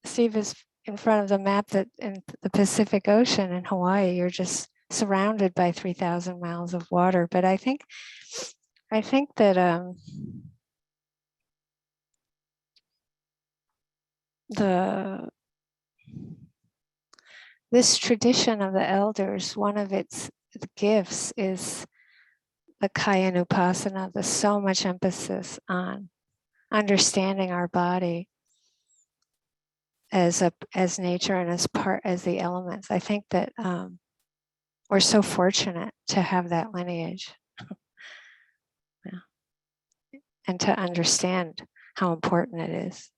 Steve is in front of the map that in the Pacific Ocean in Hawaii, you're just surrounded by 3,000 miles of water. But I think that this tradition of the elders, one of its gifts is the Kayanupassana. There's so much emphasis on understanding our body as nature and as the elements. I think that we're so fortunate to have that lineage, yeah, and to understand how important it is.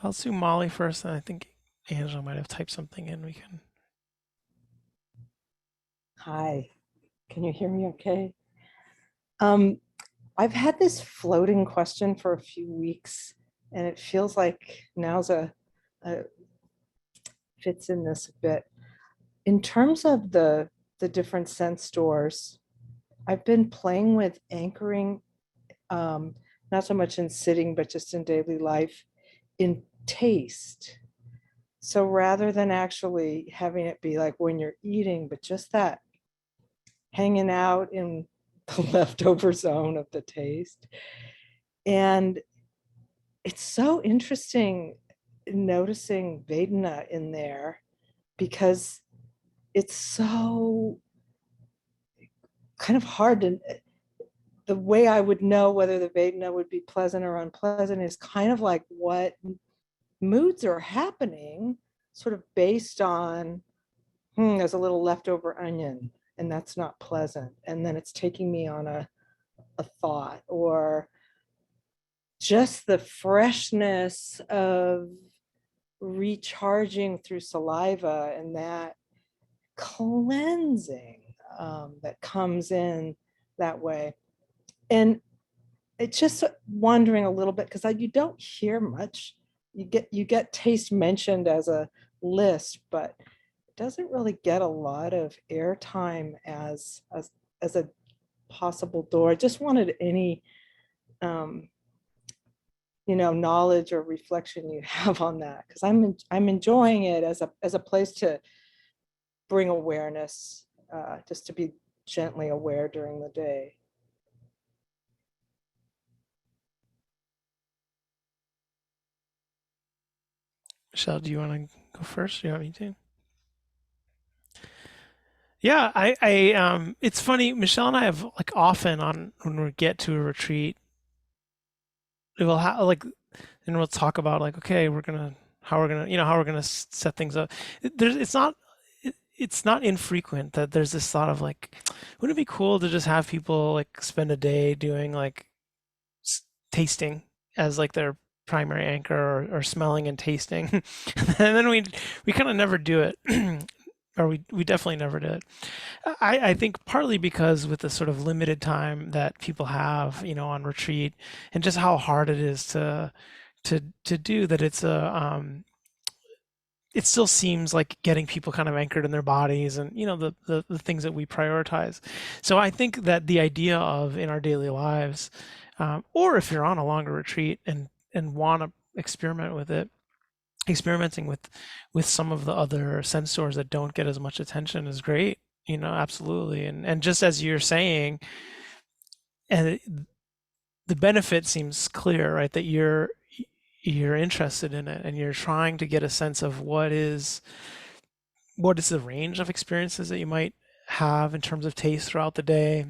I'll do Molly first, and I think Angela might have typed something in. We can. Hi, can you hear me okay? I've had this floating question for a few weeks, and it feels like now's a fits in this a bit. In terms of the different sense stores, I've been playing with anchoring, not so much in sitting, but just in daily life, in taste. So rather than actually having it be like when you're eating, but just that hanging out in the leftover zone of the taste. And it's so interesting noticing Vedana in there because it's so kind of hard to, the way I would know whether the Vedana would be pleasant or unpleasant is kind of like what moods are happening, sort of based on, there's a little leftover onion and that's not pleasant. And then it's taking me on a thought, or just the freshness of recharging through saliva and that cleansing that comes in that way. And it's just wondering a little bit, because you don't hear much. You get taste mentioned as a list, but it doesn't really get a lot of airtime as a possible door. I just wanted any knowledge or reflection you have on that, because I'm enjoying it as a place to bring awareness, just to be gently aware during the day. Michelle, do you want to go first? Do you want me to? Yeah, it's funny. Michelle and I have like often on when we get to a retreat, we'll have like, and we'll talk about like, okay, how we're gonna set things up. It's not infrequent that there's this thought of like, wouldn't it be cool to just have people like spend a day doing like tasting as like their primary anchor, or smelling and tasting, and then we kind of never do it. Or we definitely never did. I think partly because with the sort of limited time that people have, on retreat, and just how hard it is to do that, it still seems like getting people kind of anchored in their bodies and the things that we prioritize. So I think that the idea of, in our daily lives, or if you're on a longer retreat and want to experiment with it, experimenting with some of the other sense stores that don't get as much attention is great, absolutely. And just as you're saying, and the benefit seems clear, right? That you're interested in it and you're trying to get a sense of what is the range of experiences that you might have in terms of taste throughout the day,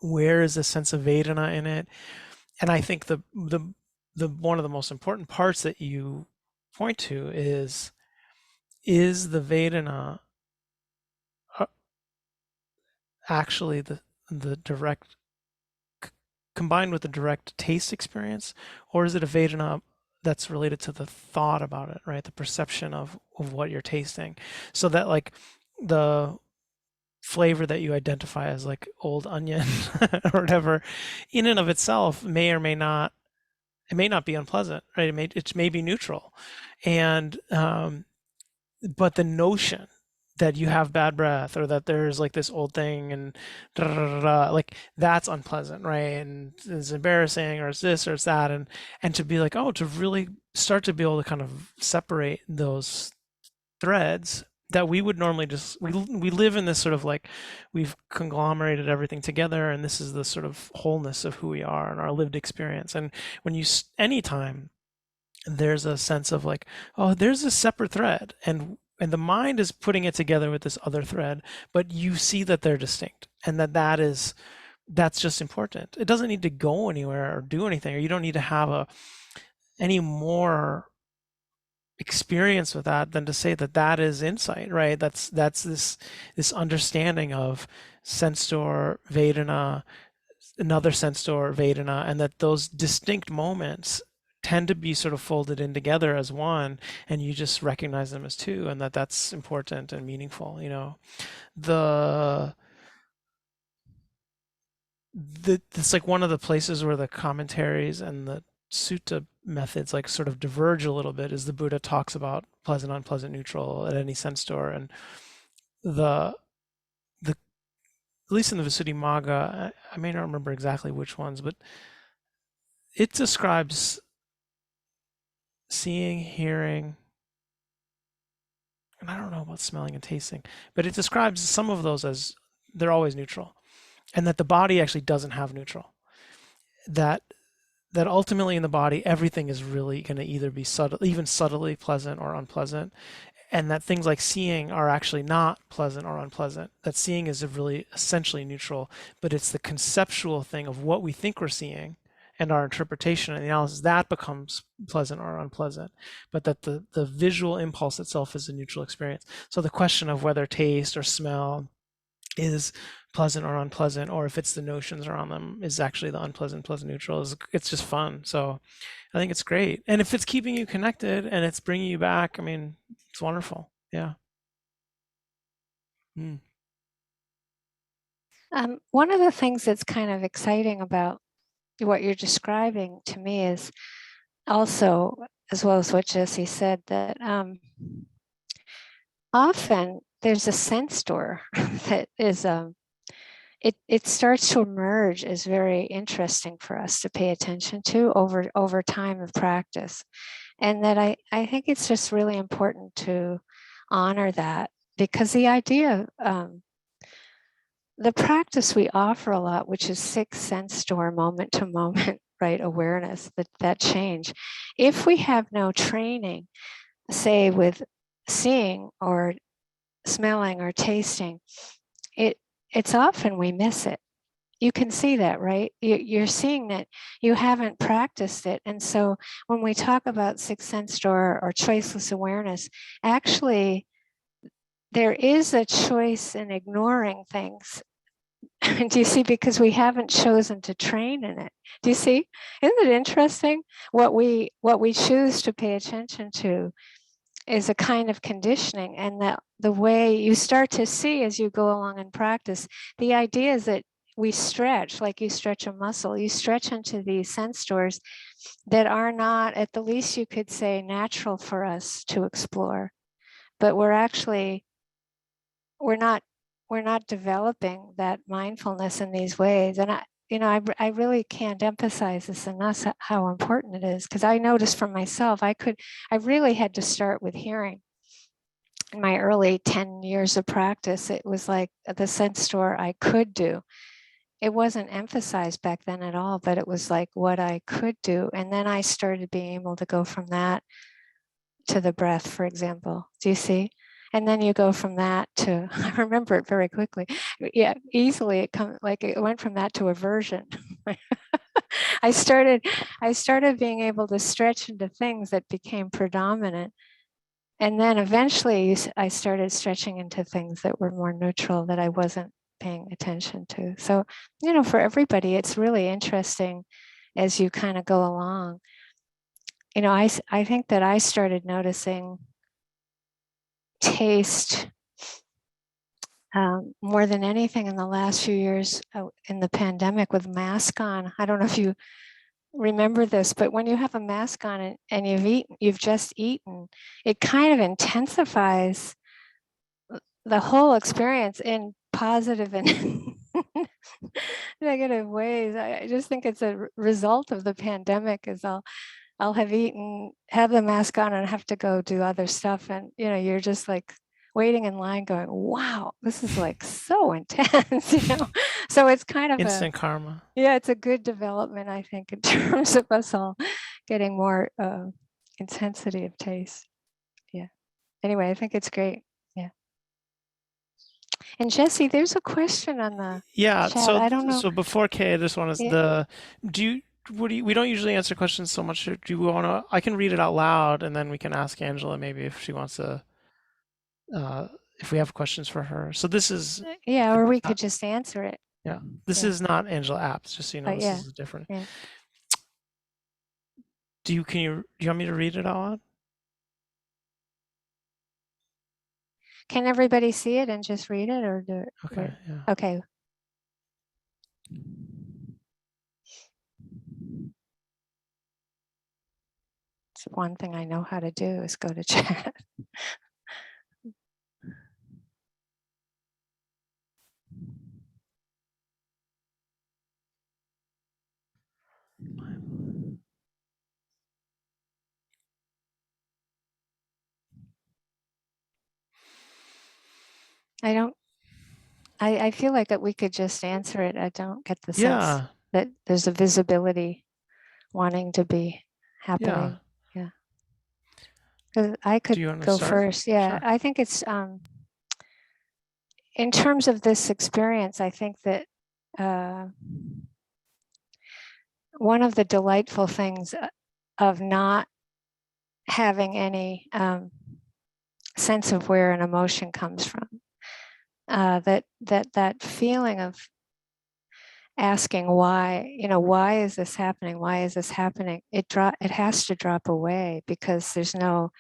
where is the sense of Vedana in it? And I think the one of the most important parts that you point to is the Vedana uh, actually the direct combined with the direct taste experience, or is it a Vedana that's related to the thought about it, right? The perception of what you're tasting. So that like the flavor that you identify as like old onion or whatever, in and of itself may or may not, it may not be unpleasant, right? It may be neutral. And but the notion that you have bad breath or that there's like this old thing and da, da, da, da, like that's unpleasant, right? And it's embarrassing or it's this or it's that. And to be like, oh, to really start to be able to kind of separate those threads that we would normally just we live in this sort of like we've conglomerated everything together and this is the sort of wholeness of who we are and our lived experience. And when you anytime there's a sense of like, oh, there's a separate thread and the mind is putting it together with this other thread, but you see that they're distinct and that's just important. It doesn't need to go anywhere or do anything, or you don't need to have any more experience with that than to say that that is insight, right? That's this understanding of sense door, Vedana, another sense door, Vedana, and that those distinct moments tend to be sort of folded in together as one, and you just recognize them as two, and that's important and meaningful. You know, the it's like one of the places where the commentaries and the sutta methods like sort of diverge a little bit is the Buddha talks about pleasant, unpleasant, neutral at any sense door, and the at least in the Visuddhimagga, I may not remember exactly which ones, but it describes seeing, hearing, and I don't know about smelling and tasting, but it describes some of those as they're always neutral, and that the body actually doesn't have neutral. That ultimately in the body everything is really going to either be subtle, even subtly pleasant or unpleasant, and that things like seeing are actually not pleasant or unpleasant. That seeing is really essentially neutral, but it's the conceptual thing of what we think we're seeing and our interpretation and the analysis that becomes pleasant or unpleasant, but that the visual impulse itself is a neutral experience. So the question of whether taste or smell is pleasant or unpleasant, or if it's the notions around them is actually the unpleasant, pleasant, neutral, it's just fun. So I think it's great. And if it's keeping you connected and it's bringing you back, I mean, it's wonderful. Yeah. Mm. One of the things that's kind of exciting about what you're describing to me is also, as well as what Jesse said, that often there's a sense door that is it starts to emerge as very interesting for us to pay attention to over time of practice. And that I think it's just really important to honor that, because the idea the practice we offer a lot, which is sixth sense door, moment to moment, right, awareness, that change. If we have no training, say with seeing or smelling or tasting, it's often we miss it. You can see that, right? You're seeing that you haven't practiced it. And so when we talk about sixth sense door or choiceless awareness, actually there is a choice in ignoring things. Do you see? Because we haven't chosen to train in it. Do you see? Isn't it interesting? What we choose to pay attention to is a kind of conditioning, and that the way you start to see as you go along in practice, the idea is that we stretch, like you stretch a muscle, you stretch into these sense doors that are not, at the least you could say, natural for us to explore. But we're not developing that mindfulness in these ways. And I really can't emphasize this enough, how important it is, because I noticed for myself, I really had to start with hearing. In my early 10 years of practice, it was like the sense door I could do. It wasn't emphasized back then at all, but it was like what I could do. And then I started being able to go from that to the breath, for example. Do you see? And then you go from that to, I remember it very quickly. Yeah, easily it went from that to aversion. I started being able to stretch into things that became predominant. And then eventually I started stretching into things that were more neutral, that I wasn't paying attention to. So, for everybody, it's really interesting as you kind of go along. I think that I started noticing taste more than anything in the last few years in the pandemic with mask on. I don't know if you remember this, but when you have a mask on and you've just eaten, it kind of intensifies the whole experience in positive and negative ways. I just think it's a result of the pandemic. Is I'll have eaten, have the mask on, and have to go do other stuff, and you're just like waiting in line, going, "Wow, this is like so intense," So it's kind of Instant karma. Yeah, it's a good development, I think, in terms of us all getting more intensity of taste. Yeah. Anyway, I think it's great. Yeah. And Jesse, there's a question on the Yeah. chat. I don't know. So before Kay, this one is Yeah. we don't usually answer questions so much. Do you want to? I can read it out loud, and then we can ask Angela maybe if she wants to. If we have questions for her. So this is. Yeah, or we could just answer it. Yeah. This Yeah. is not Angela Apps, just so you know. This Yeah. is different. Yeah. Do you want me to read it out loud? Can everybody see it and just read it, or do it? Okay. Yeah. Okay. It's one thing I know how to do is go to chat. I feel like that we could just answer it. I don't get the sense that there's a visibility wanting to be happening. Yeah. Because I could go first. Yeah. Sure. I think it's in terms of this experience, I think that one of the delightful things of not having any sense of where an emotion comes from, that feeling of asking why, why is this happening? Why is this happening? It has to drop away, because there's no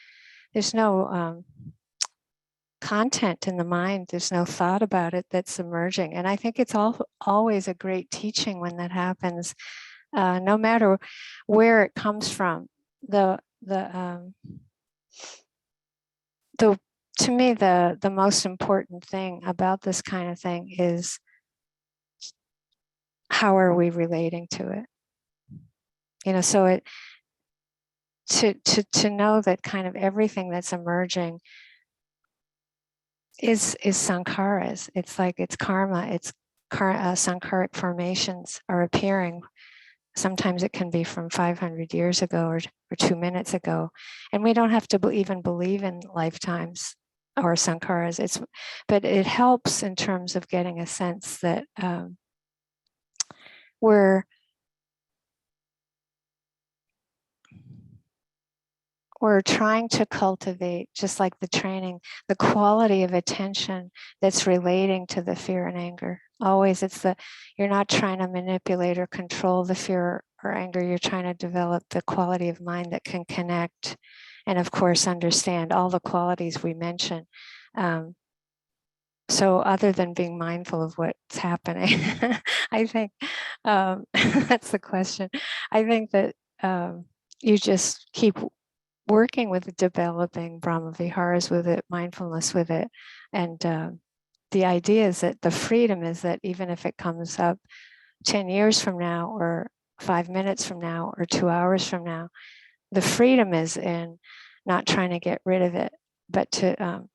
content in the mind. There's no thought about it that's emerging. And I think it's always a great teaching when that happens, no matter where it comes from. To me, the most important thing about this kind of thing is, how are we relating to it? So it to know that kind of everything that's emerging is sankharas. It's like it's karma. It's sankharic formations are appearing. Sometimes it can be from 500 years ago or 2 minutes ago, and we don't have to even believe in lifetimes or sankharas. But it helps in terms of getting a sense that we're trying to cultivate, just like the training, the quality of attention that's relating to the fear and anger. Always, you're not trying to manipulate or control the fear or anger. You're trying to develop the quality of mind that can connect and, of course, understand all the qualities we mentioned. So other than being mindful of what's happening, I think that's the question. I think that you just keep working with developing Brahma Viharas with it, mindfulness with it. And the idea is that the freedom is that even if it comes up 10 years from now, or 5 minutes from now, or 2 hours from now, the freedom is in not trying to get rid of it, but to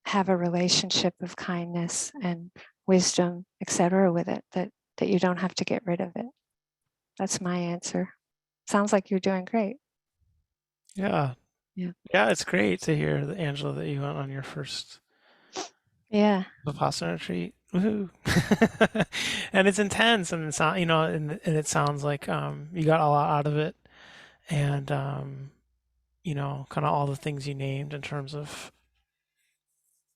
have a relationship of kindness and wisdom, etc., with it, that you don't have to get rid of it. That's my answer. Sounds like you're doing great. Yeah, Yeah, it's great to hear, Angela, that you went on your first Yeah. Vipassana retreat. Woohoo! And it's intense, and it's not, and it sounds like you got a lot out of it, and kind of all the things you named in terms of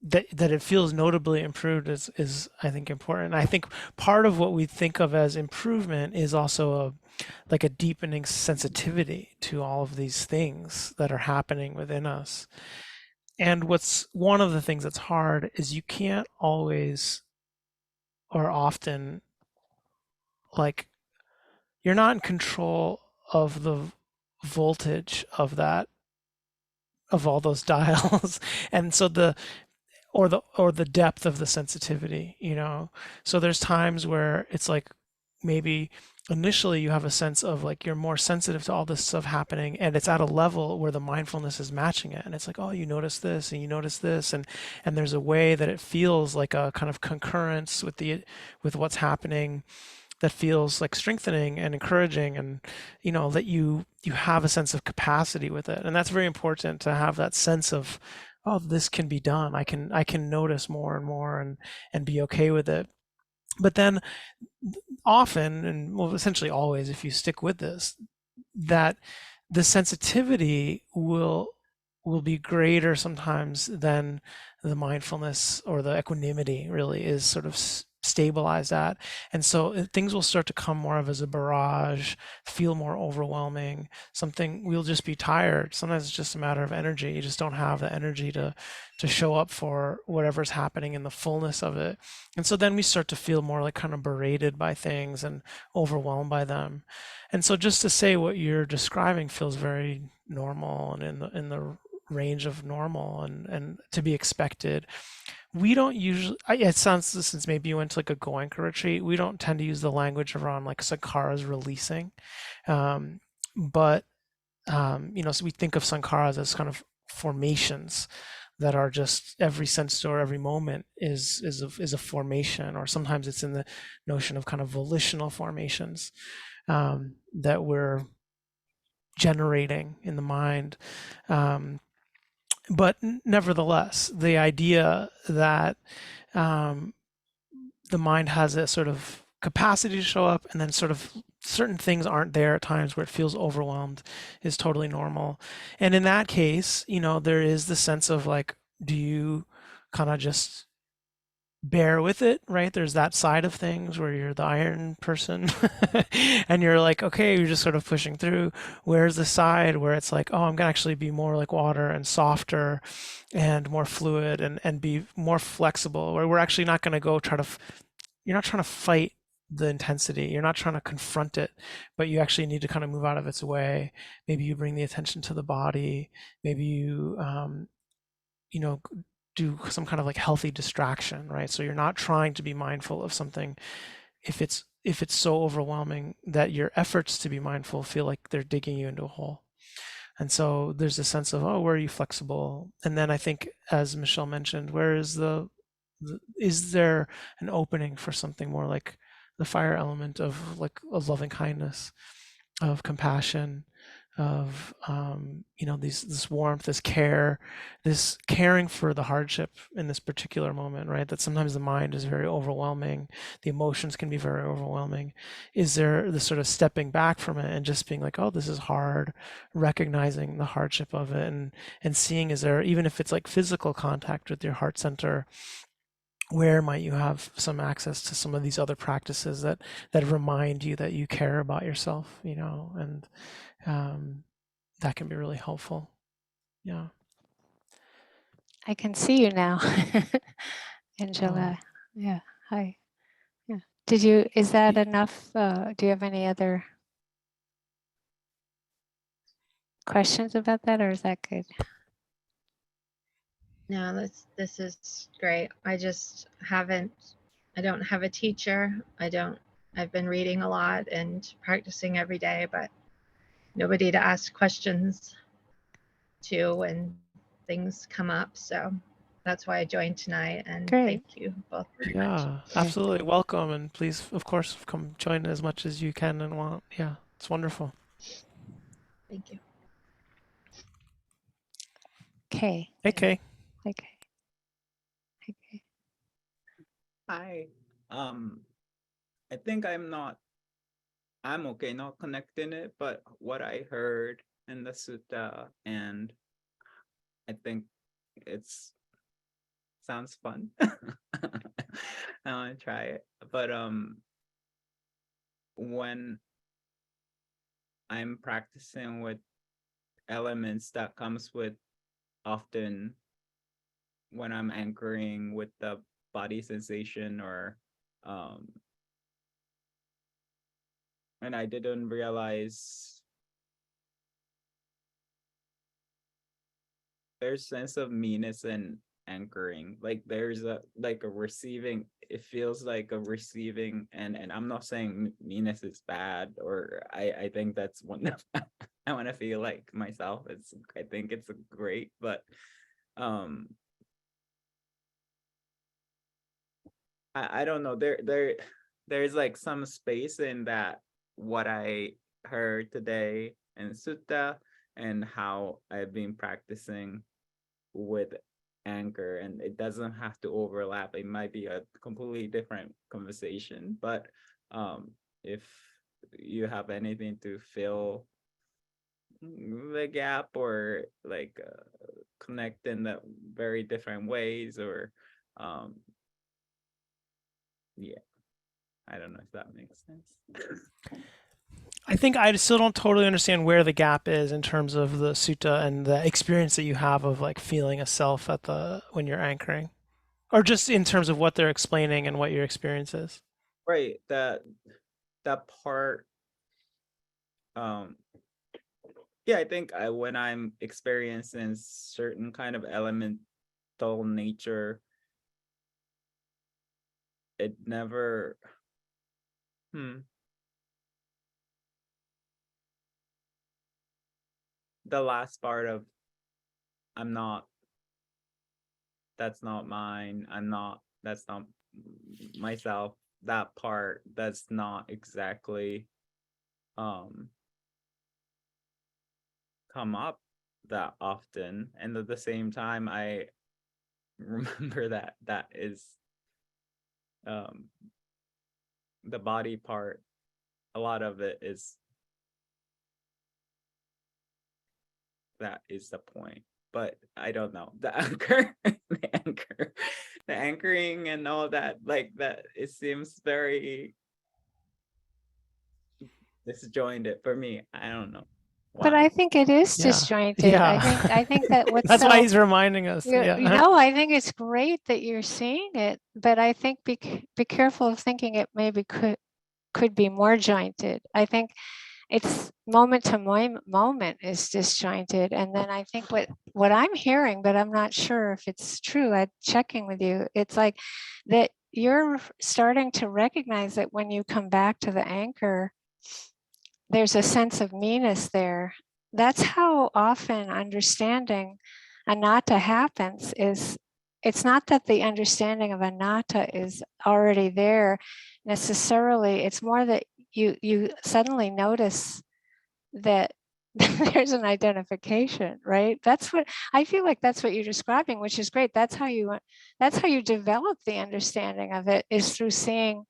that it feels notably improved is I think important. I think part of what we think of as improvement is also like a deepening sensitivity to all of these things that are happening within us. And what's one of the things that's hard is you can't always or often, like, you're not in control of the voltage of that, of all those dials. And so the depth of the sensitivity. So there's times where it's like maybe initially you have a sense of like you're more sensitive to all this stuff happening, and it's at a level where the mindfulness is matching it, and it's like, oh, you notice this and you notice this, and there's a way that it feels like a kind of concurrence with what's happening, that feels like strengthening and encouraging, and that you have a sense of capacity with it. And that's very important, to have that sense of, oh, this can be done. I can notice more and more, and be okay with it. But then often, and well, essentially always, if you stick with this, that the sensitivity will be greater sometimes than the mindfulness or the equanimity really is sort of stabilized at. And so things will start to come more of as a barrage, feel more overwhelming. Something, we'll just be tired. Sometimes it's just a matter of energy. You just don't have the energy to show up for whatever's happening in the fullness of it. And so then we start to feel more like kind of berated by things and overwhelmed by them. And so just to say what you're describing feels very normal and in the range of normal, and to be expected. We don't usually, it sounds, since maybe you went to like a Goenka retreat, we don't tend to use the language around like sankharas releasing. But so we think of sankharas as kind of formations that are just, every sense or every moment is a formation, or sometimes it's in the notion of kind of volitional formations that we're generating in the mind. But nevertheless, the idea that um, the mind has a sort of capacity to show up, and then sort of certain things aren't there at times where it feels overwhelmed, is totally normal. And in that case, there is the sense of like, do you kind of just bear with it, right? There's that side of things where you're the iron person and you're like, okay, you're just sort of pushing through. Where's the side where it's like, oh, I'm gonna actually be more like water and softer and more fluid, and be more flexible, where we're actually not gonna go you're not trying to fight the intensity. You're not trying to confront it, but you actually need to kind of move out of its way. Maybe you bring the attention to the body. Maybe you know, do some kind of like healthy distraction, right? So you're not trying to be mindful of something if it's so overwhelming that your efforts to be mindful feel like they're digging you into a hole. And so there's a sense of, oh, where are you flexible? And then I think, as Michelle mentioned, where is is there an opening for something more like the fire element of like of loving kindness, of compassion, of this warmth, this care, this caring for the hardship in this particular moment, right? That sometimes the mind is very overwhelming, the emotions can be very overwhelming. Is there this sort of stepping back from it and just being like, oh, this is hard, recognizing the hardship of it, and seeing, is there, even if it's like physical contact with your heart center, where might you have some access to some of these other practices that remind you that you care about yourself, and that can be really helpful. Yeah. I can see you now, Oh, Angela. Yeah. Hi. Yeah. Is that enough? Do you have any other questions about that, or is that good? No, this is great. I don't have a teacher. I've been reading a lot and practicing every day, but nobody to ask questions to when things come up. So that's why I joined tonight, and Great. thank you both very much. yeah, absolutely. Welcome. And please, of course, come join as much as you can and want. Yeah, it's wonderful. Thank you. Kay. Okay. Okay. Okay. Hi. I think I'm okay not connecting it, but what I heard in the sutta, and I think it's sounds fun. I want to try it. But when I'm practicing with elements, that comes with often when I'm anchoring with the body sensation, or and I didn't realize there's sense of meanness in anchoring. Like there's a receiving, it feels like a receiving, and I'm not saying meanness is bad, or I think that's one of I want to feel like myself. I think it's great, but I don't know. There's like some space in that, what I heard today in sutta and how I've been practicing with anchor, and it doesn't have to overlap. It might be a completely different conversation, but if you have anything to fill the gap, or like connect in the very different ways, or yeah, I don't know if that makes sense. I think I still don't totally understand where the gap is in terms of the sutta and the experience that you have of like feeling a self when you're anchoring, or just in terms of what they're explaining and what your experience is. Right, that part, yeah, I think when I'm experiencing certain kind of elemental nature, it never the last part of I'm not, that's not mine, that's not myself, that part does not exactly come up that often. And at the same time, I remember that is the body part, a lot of it is, that is the point. But I don't know, the anchor the anchoring and all that, like that, it seems very disjointed for me. I don't know But I why. think it is Yeah. disjointed. Yeah. I think that what's That's why so, he's reminding us. Yeah. no, I think it's great that you're seeing it, but I think be careful of thinking it maybe could be more jointed. I think it's moment to moment is disjointed. And then I think what I'm hearing, but I'm not sure if it's true, I'm checking with you, it's like that you're starting to recognize that when you come back to the anchor, there's a sense of meanness there. That's how often understanding anatta happens. It's not that the understanding of anatta is already there necessarily. It's more that you suddenly notice that there's an identification, right? That's what I feel like, that's what you're describing, which is great. That's how you develop the understanding of it, is through seeing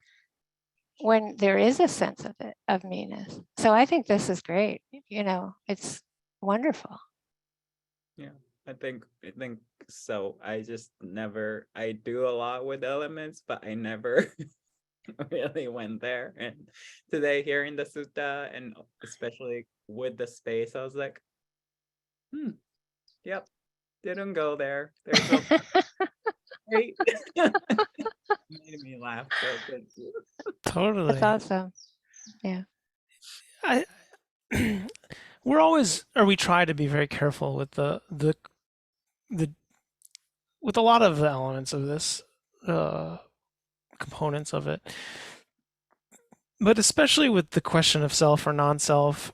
when there is a sense of it, of meanness. So I think this is great. It's wonderful. Yeah, I think so. I just never, I do a lot with elements, but I never really went there. And today, hearing the sutta, and especially with the space, I was like, yep, didn't go there. There's a great made me laugh. So thank you. Totally. That's awesome. Yeah. I we try to be very careful with the with a lot of the elements of this, components of it, but especially with the question of self or non-self,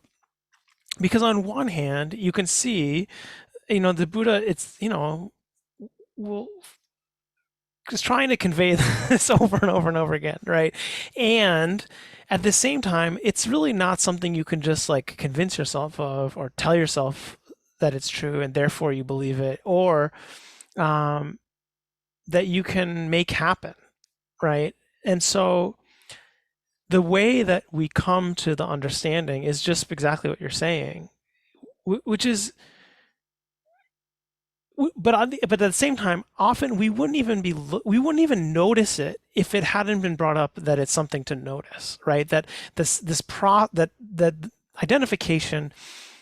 because on one hand you can see, the Buddha, it's, will is trying to convey this over and over and over again, right? And at the same time, it's really not something you can just like convince yourself of or tell yourself that it's true and therefore you believe it, or that you can make happen, right? And so the way that we come to the understanding is just exactly what you're saying, which is, but at the same time, often we wouldn't even notice it if it hadn't been brought up that it's something to notice, right? That that identification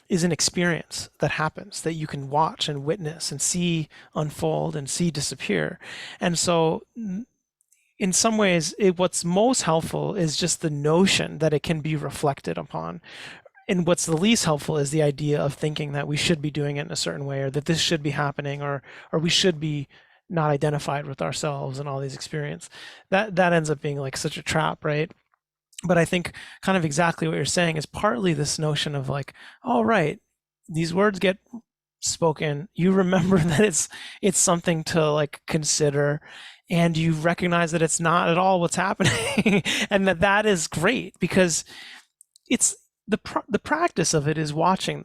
is an experience that happens that you can watch and witness and see unfold and see disappear. And so in some ways, what's most helpful is just the notion that it can be reflected upon. And what's the least helpful is the idea of thinking that we should be doing it in a certain way, or that this should be happening, or we should be not identified with ourselves and all these experiences. That ends up being like such a trap, right? But I think kind of exactly what you're saying is partly this notion of like, oh right, these words get spoken. You remember that it's something to like consider, and you recognize that it's not at all what's happening, and that is great, because it's the practice of it is watching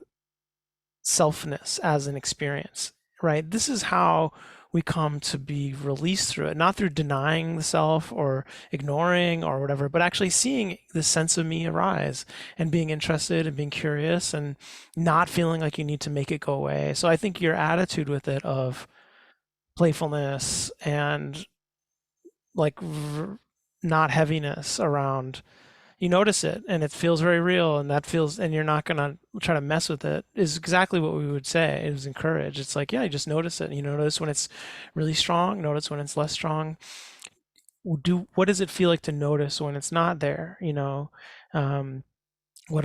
selfness as an experience, right? This is how we come to be released through it, not through denying the self or ignoring or whatever, but actually seeing this sense of me arise and being interested and being curious and not feeling like you need to make it go away. So I think your attitude with it of playfulness and like not heaviness around, you notice it and it feels very real, and that feels, and you're not going to try to mess with it, is exactly what we would say. It was encouraged. It's like, yeah, you just notice it, and you notice when it's really strong, notice when it's less strong. What does it feel like to notice when it's not there? What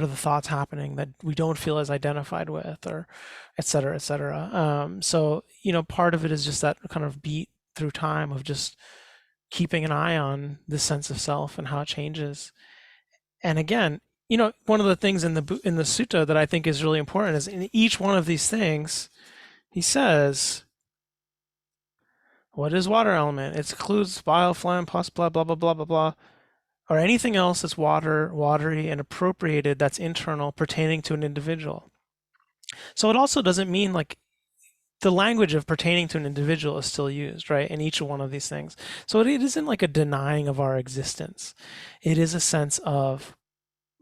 are the thoughts happening that we don't feel as identified with, or et cetera, et cetera. So part of it is just that kind of beat through time of just keeping an eye on the sense of self and how it changes. And again, one of the things in the sutta that I think is really important is in each one of these things, he says, what is water element? It includes bile, phlegm, pus, blah, blah, blah, blah, blah, blah, or anything else that's watery, and appropriated that's internal pertaining to an individual. So it also doesn't mean like the language of pertaining to an individual is still used, right, in each one of these things. So it isn't like a denying of our existence. It is a sense of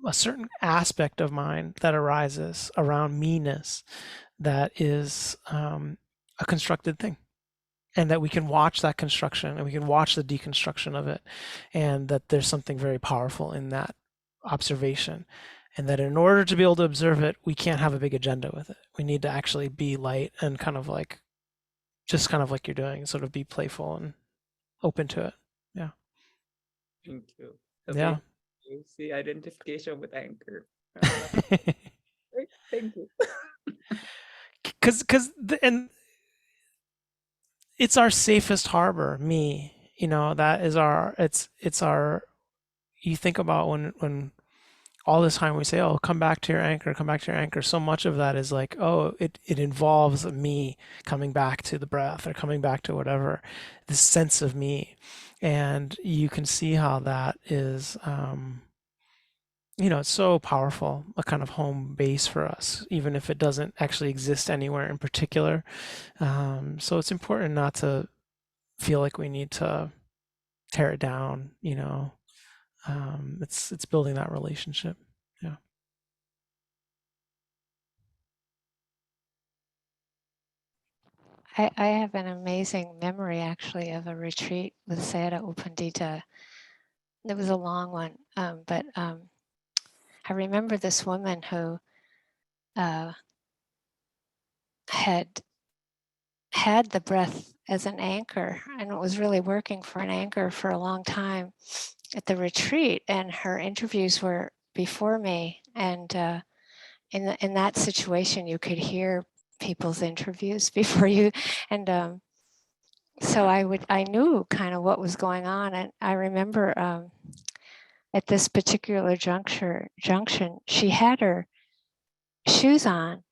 a certain aspect of mind that arises around meanness that is a constructed thing, and that we can watch that construction and we can watch the deconstruction of it, and that there's something very powerful in that observation, and that in order to be able to observe it, we can't have a big agenda with it. We need to actually be light and kind of like you're doing, sort of be playful and open to it. Yeah. Thank you. Yeah. You see identification with anchor. Thank you. And it's our safest harbor, me. That is it's our, you think about when all this time we say, oh, come back to your anchor, come back to your anchor. So much of that is like, oh, it involves me coming back to the breath or coming back to whatever, this sense of me. And you can see how that is, it's so powerful, a kind of home base for us, even if it doesn't actually exist anywhere in particular. So it's important not to feel like we need to tear it down, it's building that relationship. Yeah. I have an amazing memory actually of a retreat with Sayadaw U Pandita. It was a long one, but I remember this woman who had the breath as an anchor, and it was really working for an anchor for a long time at the retreat. And her interviews were before me, and in that situation, you could hear people's interviews before you, and so I knew kind of what was going on, and I remember at this particular junction, she had her shoes on,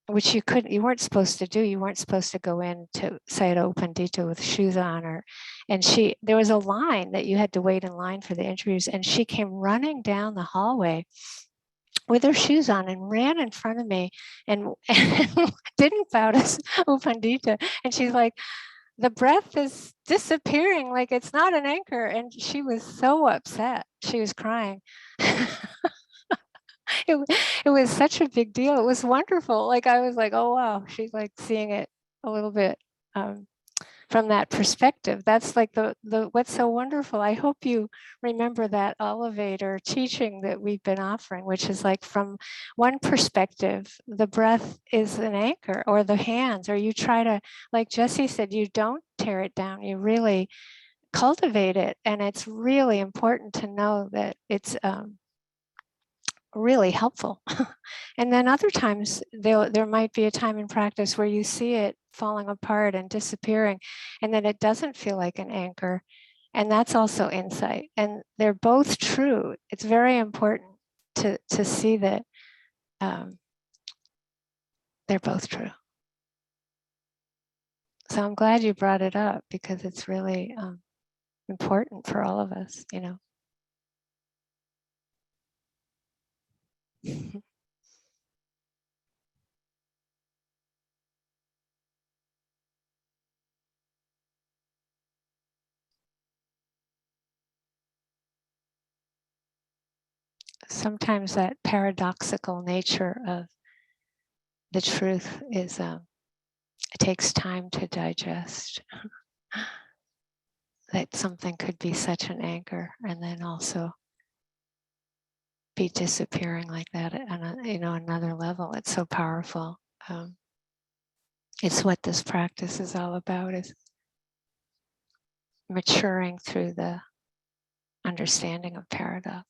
which you weren't supposed to do. You weren't supposed to go into Sayadaw U Pandita with shoes on, and there was a line that you had to wait in line for the interviews, and she came running down the hallway with her shoes on and ran in front of me and, and didn't bow to U Pandita. And she's like, the breath is disappearing, like it's not an anchor. And she was so upset. She was crying. It was such a big deal. It was wonderful. Like I was like, oh wow, she's like seeing it a little bit from that perspective. That's like the what's so wonderful. I hope you remember that elevator teaching that we've been offering, which is like from one perspective, the breath is an anchor, or the hands, or you try to, like Jesse said, you don't tear it down, you really cultivate it. And it's really important to know that it's really helpful. And then other times there might be a time in practice where you see it falling apart and disappearing, and then it doesn't feel like an anchor. And that's also insight. And they're both true. It's very important to see that they're both true. So I'm glad you brought it up, because it's really important for all of us, you know. Sometimes that paradoxical nature of the truth is it takes time to digest. That something could be such an anchor and then also be disappearing like that on a, you know, another level. It's so powerful. It's what this practice is all about, is maturing through the understanding of paradox.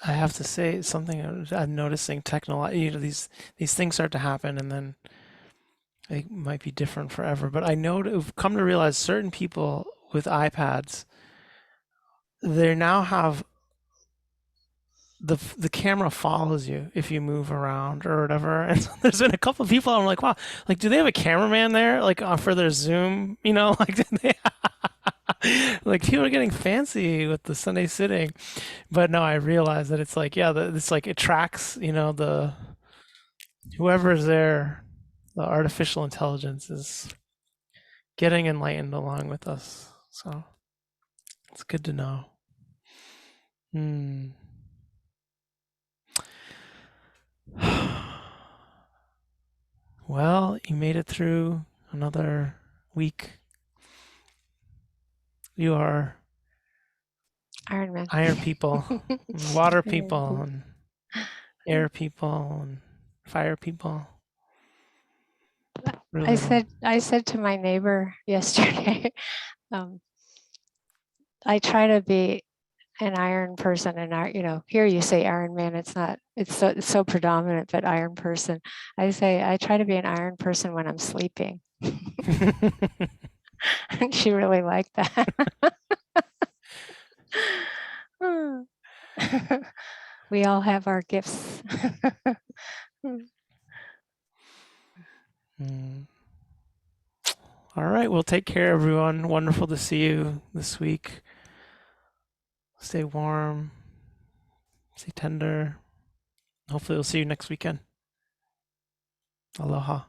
I have to say something I'm noticing you know, these things start to happen and then they might be different forever. But I know I've come to realize certain people with iPads, they now have the camera follows you if you move around or whatever. And so there's been a couple of people I'm like, wow, like do they have a cameraman there like for their Zoom? You know, like did they like people are getting fancy with the Sunday sitting. But no, I realize that it's like, yeah, it's like it tracks, you know, the whoever's there, the artificial intelligence is getting enlightened along with us. So it's good to know. Hmm. Well, you made it through another week. You are Ironman. iron people, and water Iron people, and air people, and fire people. Really I said to my neighbor yesterday, I try to be an iron person, and you know, here you say Iron Man, it's so predominant, but iron person. I say I try to be an iron person when I'm sleeping. And she really liked that. We all have our gifts. Mm. All right. Well, take care, everyone. Wonderful to see you this week. Stay warm, stay tender. Hopefully, we'll see you next weekend. Aloha.